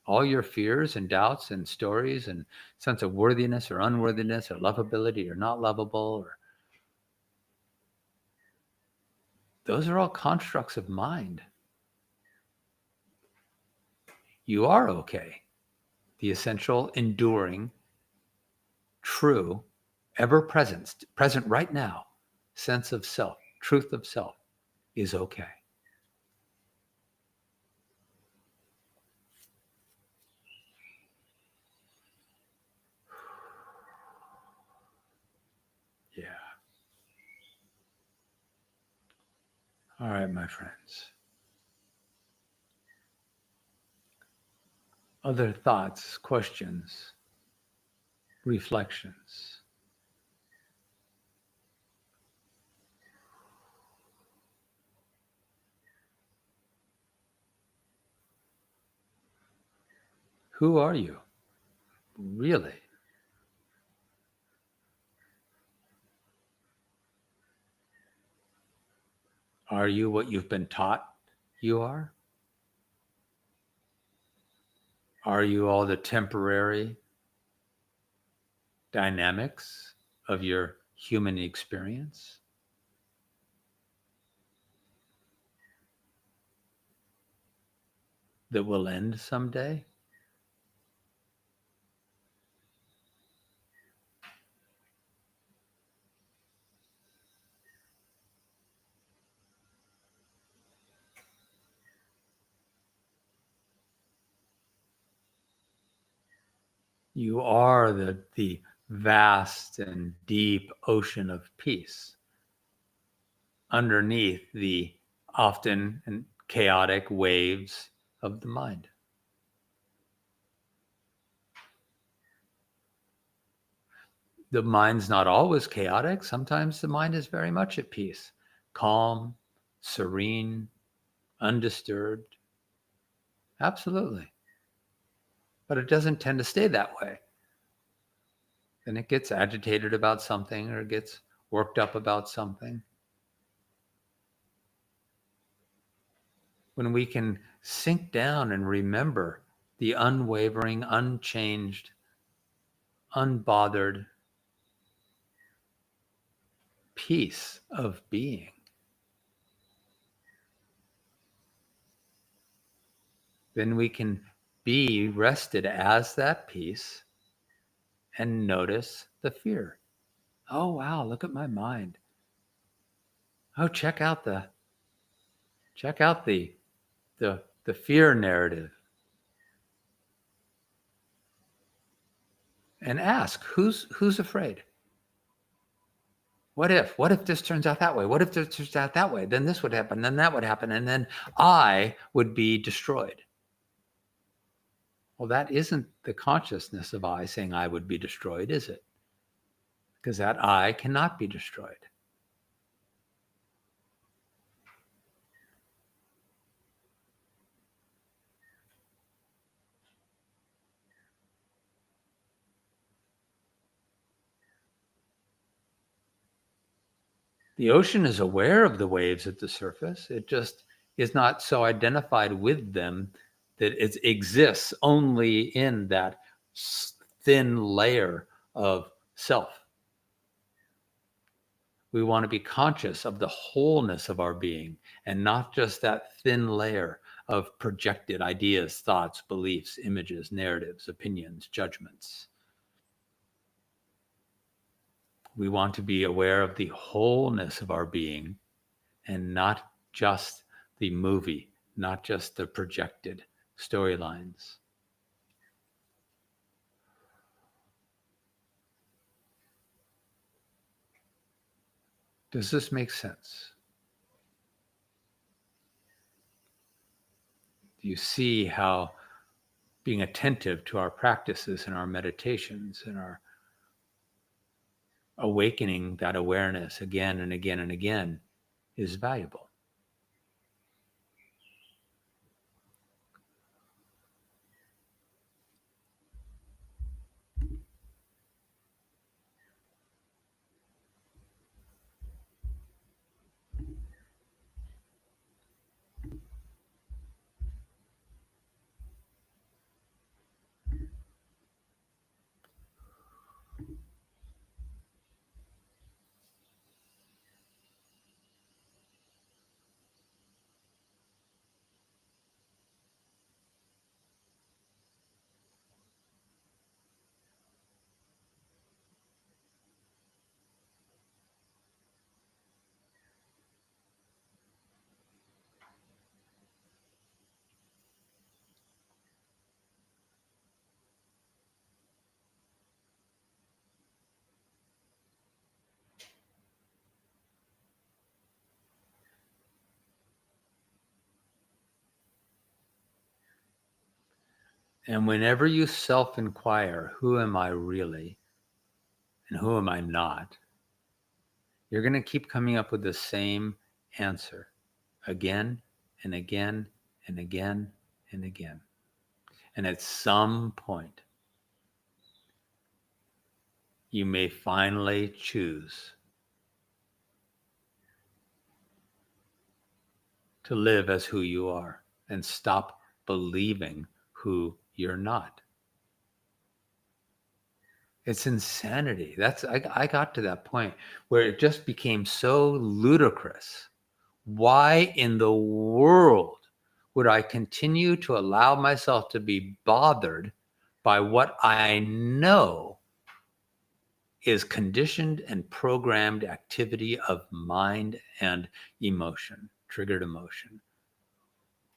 Speaker 1: All your fears and doubts and stories and sense of worthiness or unworthiness or lovability or not lovable, those are all constructs of mind. You are okay. The essential, enduring, true, ever present right now, sense of self, truth of self is okay. Yeah. All right, my friends. Other thoughts, questions, reflections? Who are you? Really? Are you what you've been taught you are? Are you all the temporary dynamics of your human experience? That will end someday? You are the vast and deep ocean of peace underneath the often and chaotic waves of the mind. The mind's not always chaotic. Sometimes the mind is very much at peace, calm, serene, undisturbed. Absolutely. But it doesn't tend to stay that way. Then it gets agitated about something or gets worked up about something. When we can sink down and remember the unwavering, unchanged, unbothered peace of being, then we can be rested as that peace and notice the fear. Oh, wow, look at my mind. Oh, check out the fear narrative. And ask, who's afraid? What if this turns out that way? What if this turns out that way? Then this would happen, then that would happen, and then I would be destroyed. Well, that isn't the consciousness of I saying I would be destroyed, is it? Because that I cannot be destroyed. The ocean is aware of the waves at the surface. It just is not so identified with them that it exists only in that thin layer of self. We want to be conscious of the wholeness of our being and not just that thin layer of projected ideas, thoughts, beliefs, images, narratives, opinions, judgments. We want to be aware of the wholeness of our being and not just the movie, not just the projected storylines. Does this make sense? Do you see how being attentive to our practices and our meditations and our awakening that awareness again and again and again is valuable? And whenever you self-inquire, who am I really and who am I not, you're going to keep coming up with the same answer again and again and again and again. And at some point, you may finally choose to live as who you are and stop believing who you're not. It's insanity. I got to that point where it just became so ludicrous. Why in the world would I continue to allow myself to be bothered by what I know is conditioned and programmed activity of mind and emotion, triggered emotion?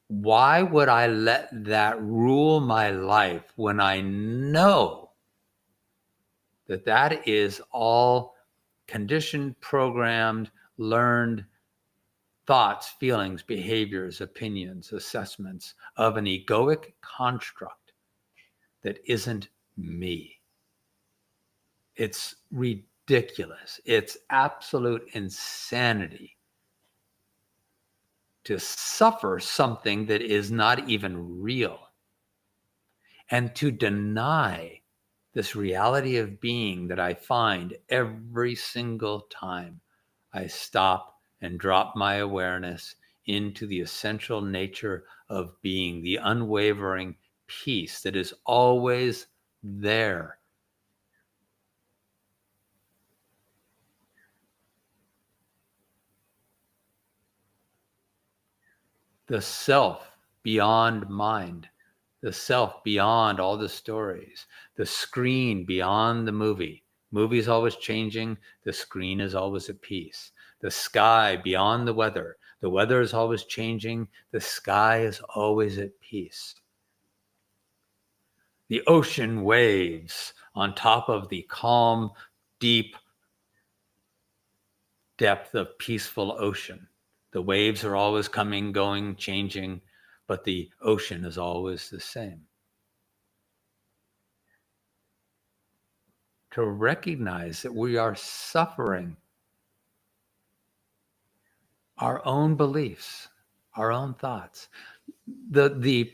Speaker 1: Why would I let that rule my life when I know that that is all conditioned, programmed, learned thoughts, feelings, behaviors, opinions, assessments of an egoic construct that isn't me? It's ridiculous. It's absolute insanity to suffer something that is not even real and to deny this reality of being that I find every single time I stop and drop my awareness into the essential nature of being, the unwavering peace that is always there. The self beyond mind, the self beyond all the stories, the screen beyond the movie. Movie is always changing. The screen is always at peace. The sky beyond the weather is always changing. The sky is always at peace. The ocean waves on top of the calm, deep depth of peaceful ocean. The waves are always coming, going, changing, but the ocean is always the same. To recognize that we are suffering our own beliefs, our own thoughts. The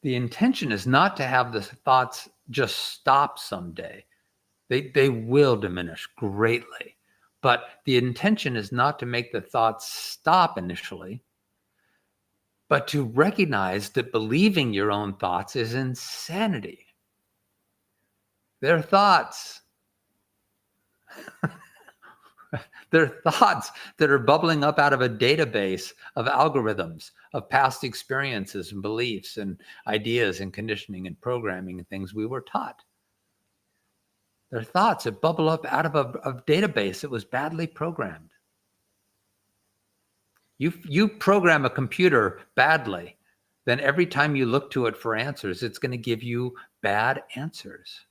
Speaker 1: intention is not to have the thoughts just stop someday. They will diminish greatly. But the intention is not to make the thoughts stop initially, but to recognize that believing your own thoughts is insanity. They're thoughts. They're thoughts that are bubbling up out of a database of algorithms, of past experiences and beliefs and ideas and conditioning and programming and things we were taught. They're thoughts that bubble up out of a database that was badly programmed. You program a computer badly, then every time you look to it for answers, it's going to give you bad answers.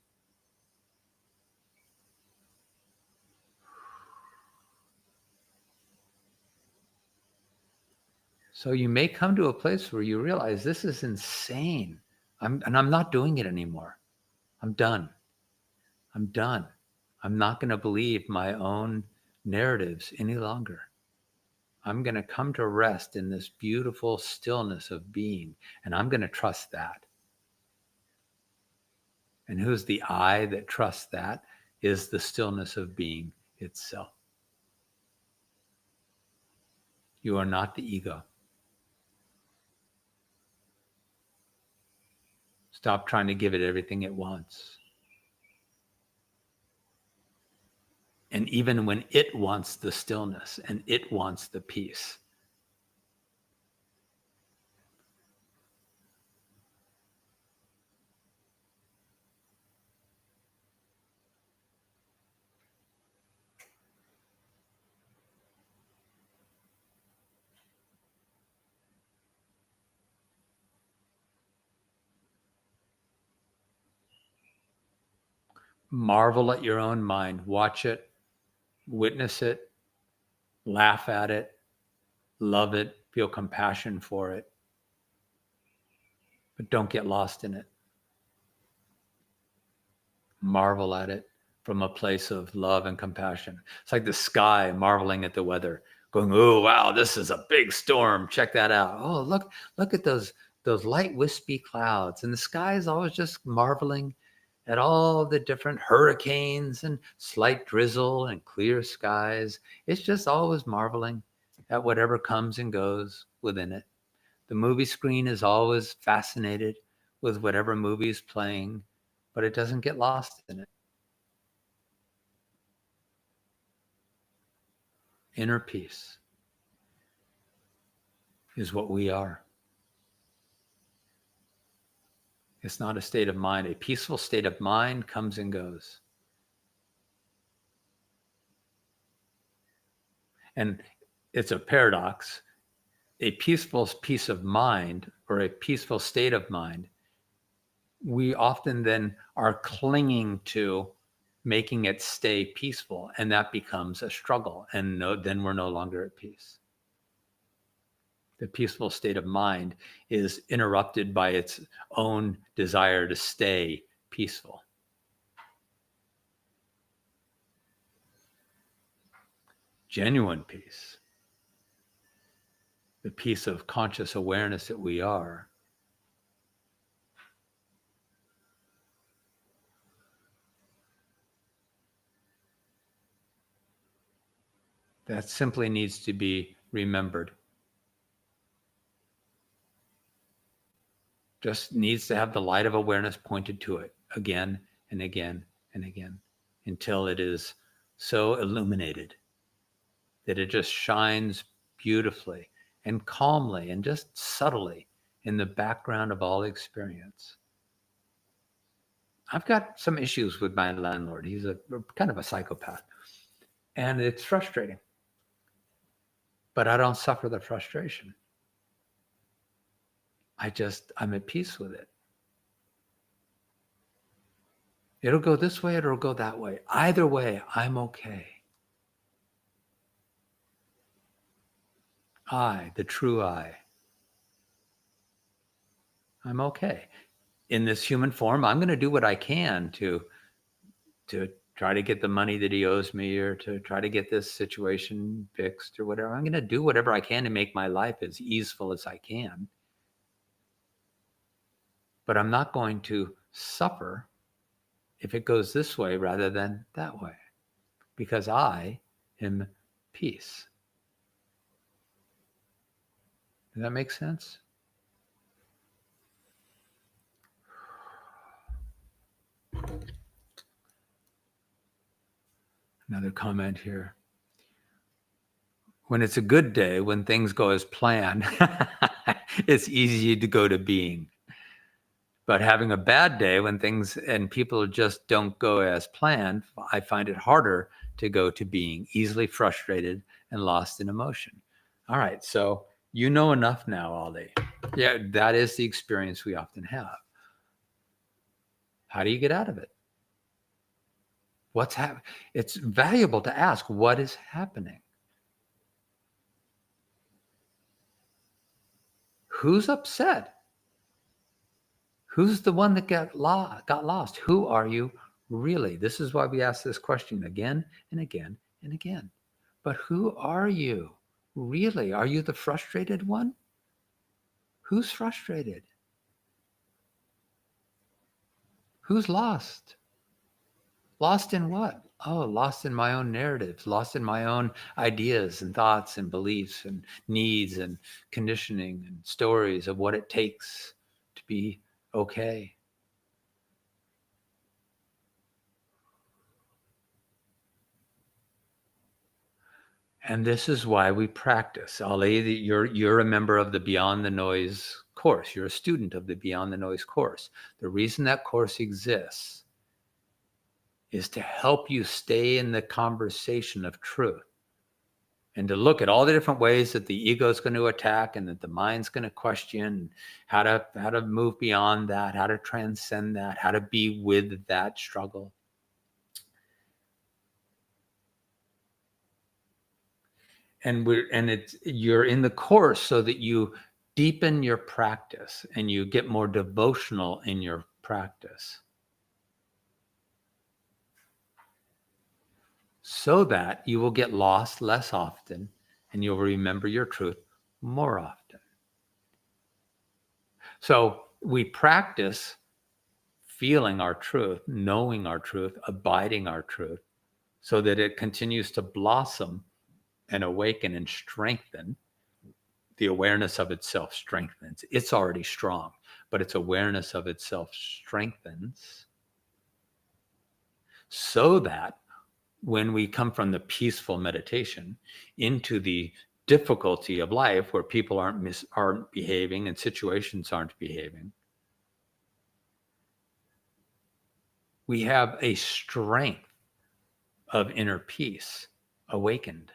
Speaker 1: So you may come to a place where you realize this is insane. I'm not doing it anymore. I'm done. I'm done. I'm not going to believe my own narratives any longer. I'm going to come to rest in this beautiful stillness of being, and I'm going to trust that. And who's the I that trusts that? Is the stillness of being itself. You are not the ego. Stop trying to give it everything it wants. And even when it wants the stillness and it wants the peace, marvel at your own mind, watch it, witness it, laugh at it, love it, feel compassion for it, but don't get lost in it. Marvel at it from a place of love and compassion. It's like the sky marveling at the weather, going, oh, wow, this is a big storm. Check that out. Oh, look at those those light wispy clouds, and the sky is always just marveling at all the different hurricanes and slight drizzle and clear skies. It's just always marveling at whatever comes and goes within it. The movie screen is always fascinated with whatever movie is playing, but it doesn't get lost in it. Inner peace is what we are. It's not a state of mind. A peaceful state of mind comes and goes. And it's a paradox. A peaceful peace of mind, or a peaceful state of mind, we often then are clinging to making it stay peaceful, and that becomes a struggle, and then we're no longer at peace. The peaceful state of mind is interrupted by its own desire to stay peaceful. Genuine peace, the peace of conscious awareness that we are, that simply needs to be remembered. Just needs to have the light of awareness pointed to it again and again and again until it is so illuminated that it just shines beautifully and calmly and just subtly in the background of all experience. I've got some issues with my landlord. He's a kind of a psychopath, and it's frustrating. But I don't suffer the frustration. I'm at peace with it. It'll go this way, it'll go that way. Either way, I'm okay. I, the true I, I'm okay. In this human form, I'm going to do what I can to try to get the money that he owes me, or to try to get this situation fixed, or whatever. I'm going to do whatever I can to make my life as easeful as I can. But I'm not going to suffer if it goes this way rather than that way, because I am peace. Does that make sense? Another comment here. When it's a good day, when things go as planned, it's easy to go to being. But having a bad day, when things and people just don't go as planned, I find it harder to go to being, easily frustrated and lost in emotion. All right, so you know enough now, Ali. Yeah, that is the experience we often have. How do you get out of it? What's happening? It's valuable to ask, what is happening? Who's upset? Who's the one that got lost? Who are you really? This is why we ask this question again and again and again. But who are you really? Are you the frustrated one? Who's frustrated? Who's lost? Lost in what? Oh, lost in my own narratives, lost in my own ideas and thoughts and beliefs and needs and conditioning and stories of what it takes to be okay. And this is why we practice. Ali, you're a member of the Beyond the Noise course. You're a student of the Beyond the Noise course. The reason that course exists is to help you stay in the conversation of truth, and to look at all the different ways that the ego is going to attack, and that the mind's going to question, how to move beyond that, how to transcend that, how to be with that struggle. And you're in the course so that you deepen your practice and you get more devotional in your practice, so that you will get lost less often and you'll remember your truth more often. So we practice feeling our truth, knowing our truth, abiding our truth, so that it continues to blossom and awaken and strengthen. The awareness of itself strengthens. It's already strong, but its awareness of itself strengthens, so that when we come from the peaceful meditation into the difficulty of life, where people aren't behaving and situations aren't behaving, we have a strength of inner peace awakened,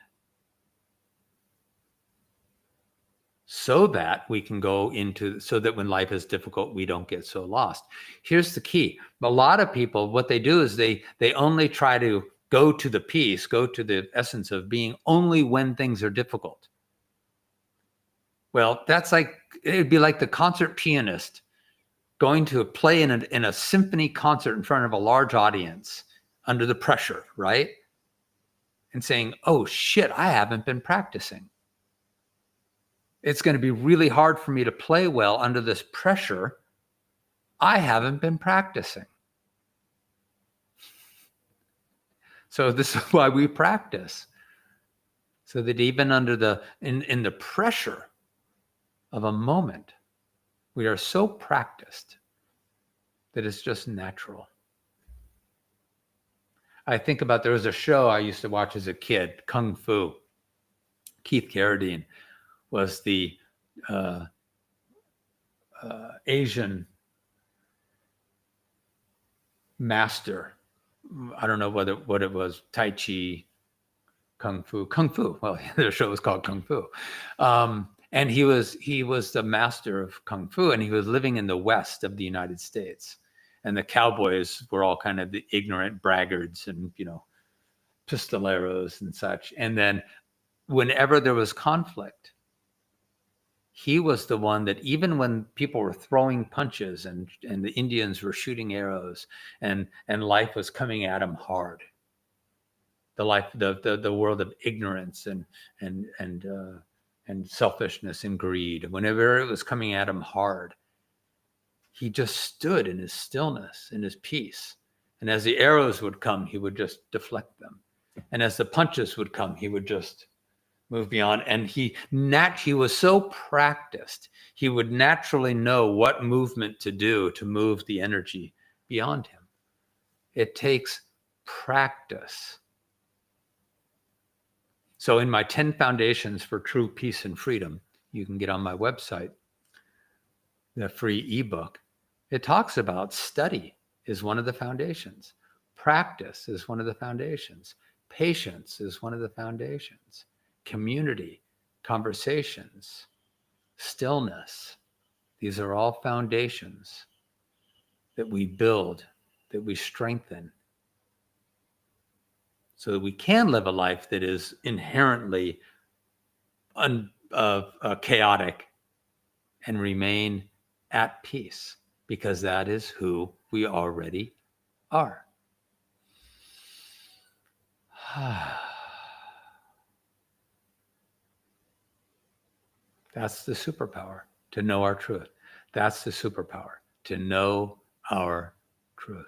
Speaker 1: so that we can go into, so that when life is difficult, we don't get so lost. Here's the key. A lot of people, what they do is they only try to go to the peace, go to the essence of being only when things are difficult. Well, that's like, it'd be like the concert pianist going to play in a symphony concert in front of a large audience under the pressure, right? And saying, oh shit, I haven't been practicing. It's going to be really hard for me to play well under this pressure. I haven't been practicing. So this is why we practice. So that even under in the pressure of a moment, we are so practiced that it's just natural. I think about, there was a show I used to watch as a kid, Kung Fu. Keith Carradine was the Asian master. I don't know what it was, Tai Chi, Kung Fu. Well, the show was called Kung Fu. And he was the master of Kung Fu, and he was living in the West of the United States. And the cowboys were all kind of the ignorant braggarts and, pistoleros and such. And then whenever there was conflict, he was the one that, even when people were throwing punches and the Indians were shooting arrows and life was coming at him hard, the world of ignorance and selfishness and greed, whenever it was coming at him hard, he just stood in his stillness, in his peace. And as the arrows would come, he would just deflect them. And as the punches would come, he would just move beyond. And he was so practiced, he would naturally know what movement to do to move the energy beyond him. It takes practice. So in my 10 foundations for true peace and freedom, you can get on my website, the free ebook, it talks about study is one of the foundations. Practice is one of the foundations. Patience is one of the foundations. Community, conversations, stillness. These are all foundations that we build, that we strengthen, so that we can live a life that is inherently chaotic and remain at peace, because that is who we already are. That's the superpower, to know our truth. That's the superpower, to know our truth.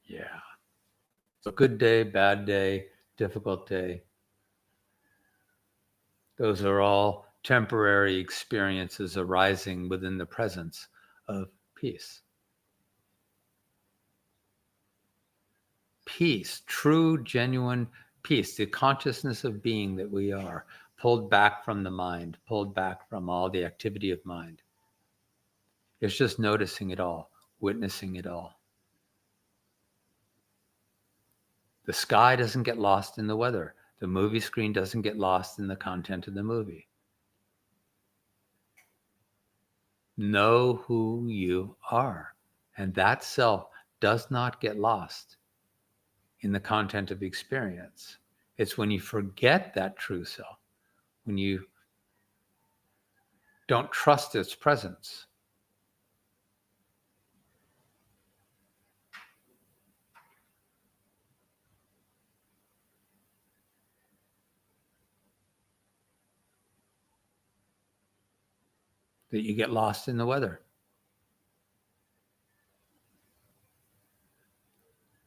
Speaker 1: Yeah. So good day, bad day, difficult day. Those are all temporary experiences arising within the presence of peace. Peace, true, genuine peace, the consciousness of being that we are, pulled back from the mind, pulled back from all the activity of mind. It's just noticing it all, witnessing it all. The sky doesn't get lost in the weather. The movie screen doesn't get lost in the content of the movie. Know who you are, and that self does not get lost in the content of experience. It's when you forget that true self, when you don't trust its presence, that you get lost in the weather.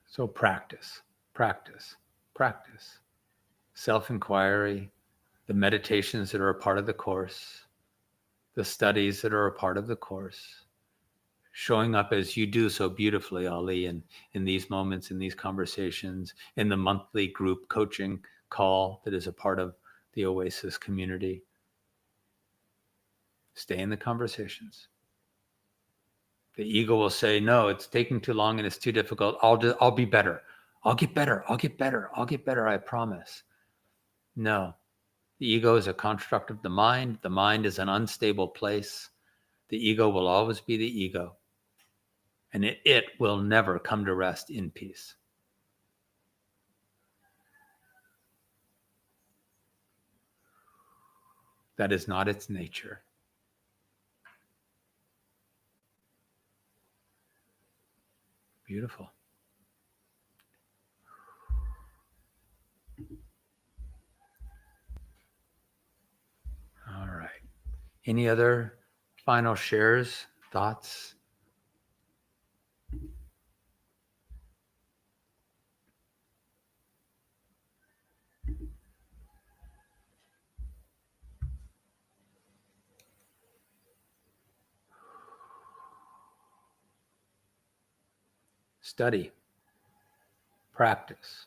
Speaker 1: So practice, practice, practice. Self-inquiry, the meditations that are a part of the Course, the studies that are a part of the Course, showing up as you do so beautifully, Ali, in these moments, in these conversations, in the monthly group coaching call that is a part of the Oasis community. Stay in the conversations. The ego will say, no, it's taking too long and it's too difficult. I'll be better. I'll get better. I'll get better. I'll get better. I promise. No, the ego is a construct of the mind. The mind is an unstable place. The ego will always be the ego. And it will never come to rest in peace. That is not its nature. Beautiful. All right. Any other final shares, thoughts? Study. Practice.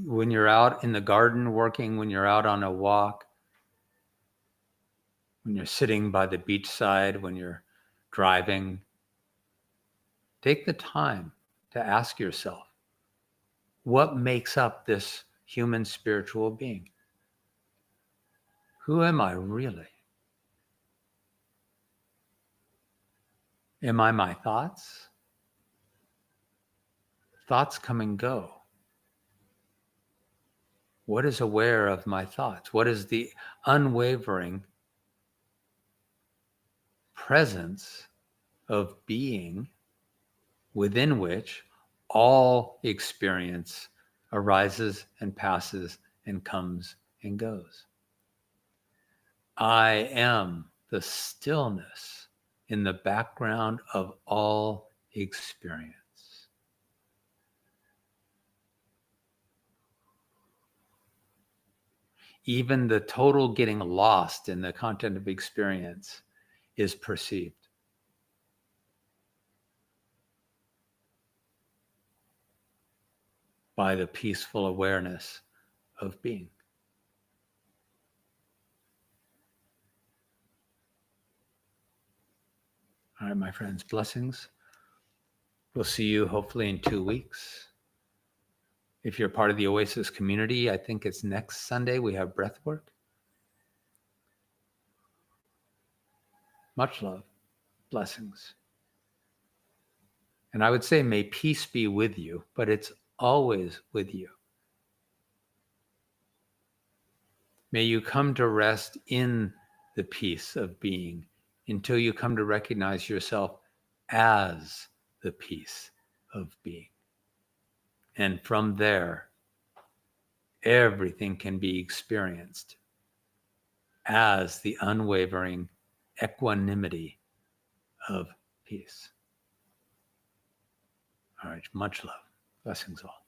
Speaker 1: When you're out in the garden working, when you're out on a walk, when you're sitting by the beachside, when you're driving, take the time to ask yourself, what makes up this human spiritual being? Who am I really? Am I my thoughts? Thoughts come and go. What is aware of my thoughts? What is the unwavering presence of being within which all experience arises and passes and comes and goes? I am the stillness in the background of all experience. Even the total getting lost in the content of experience is perceived. By the peaceful awareness of being. All right, my friends, blessings. We'll see you hopefully in 2 weeks. If you're part of the Oasis community, I think it's next Sunday we have breath work. Much love, blessings. And I would say may peace be with you, but it's always with you. May you come to rest in the peace of being until you come to recognize yourself as the peace of being. And from there, everything can be experienced as the unwavering equanimity of peace. All right, much love. Blessings all.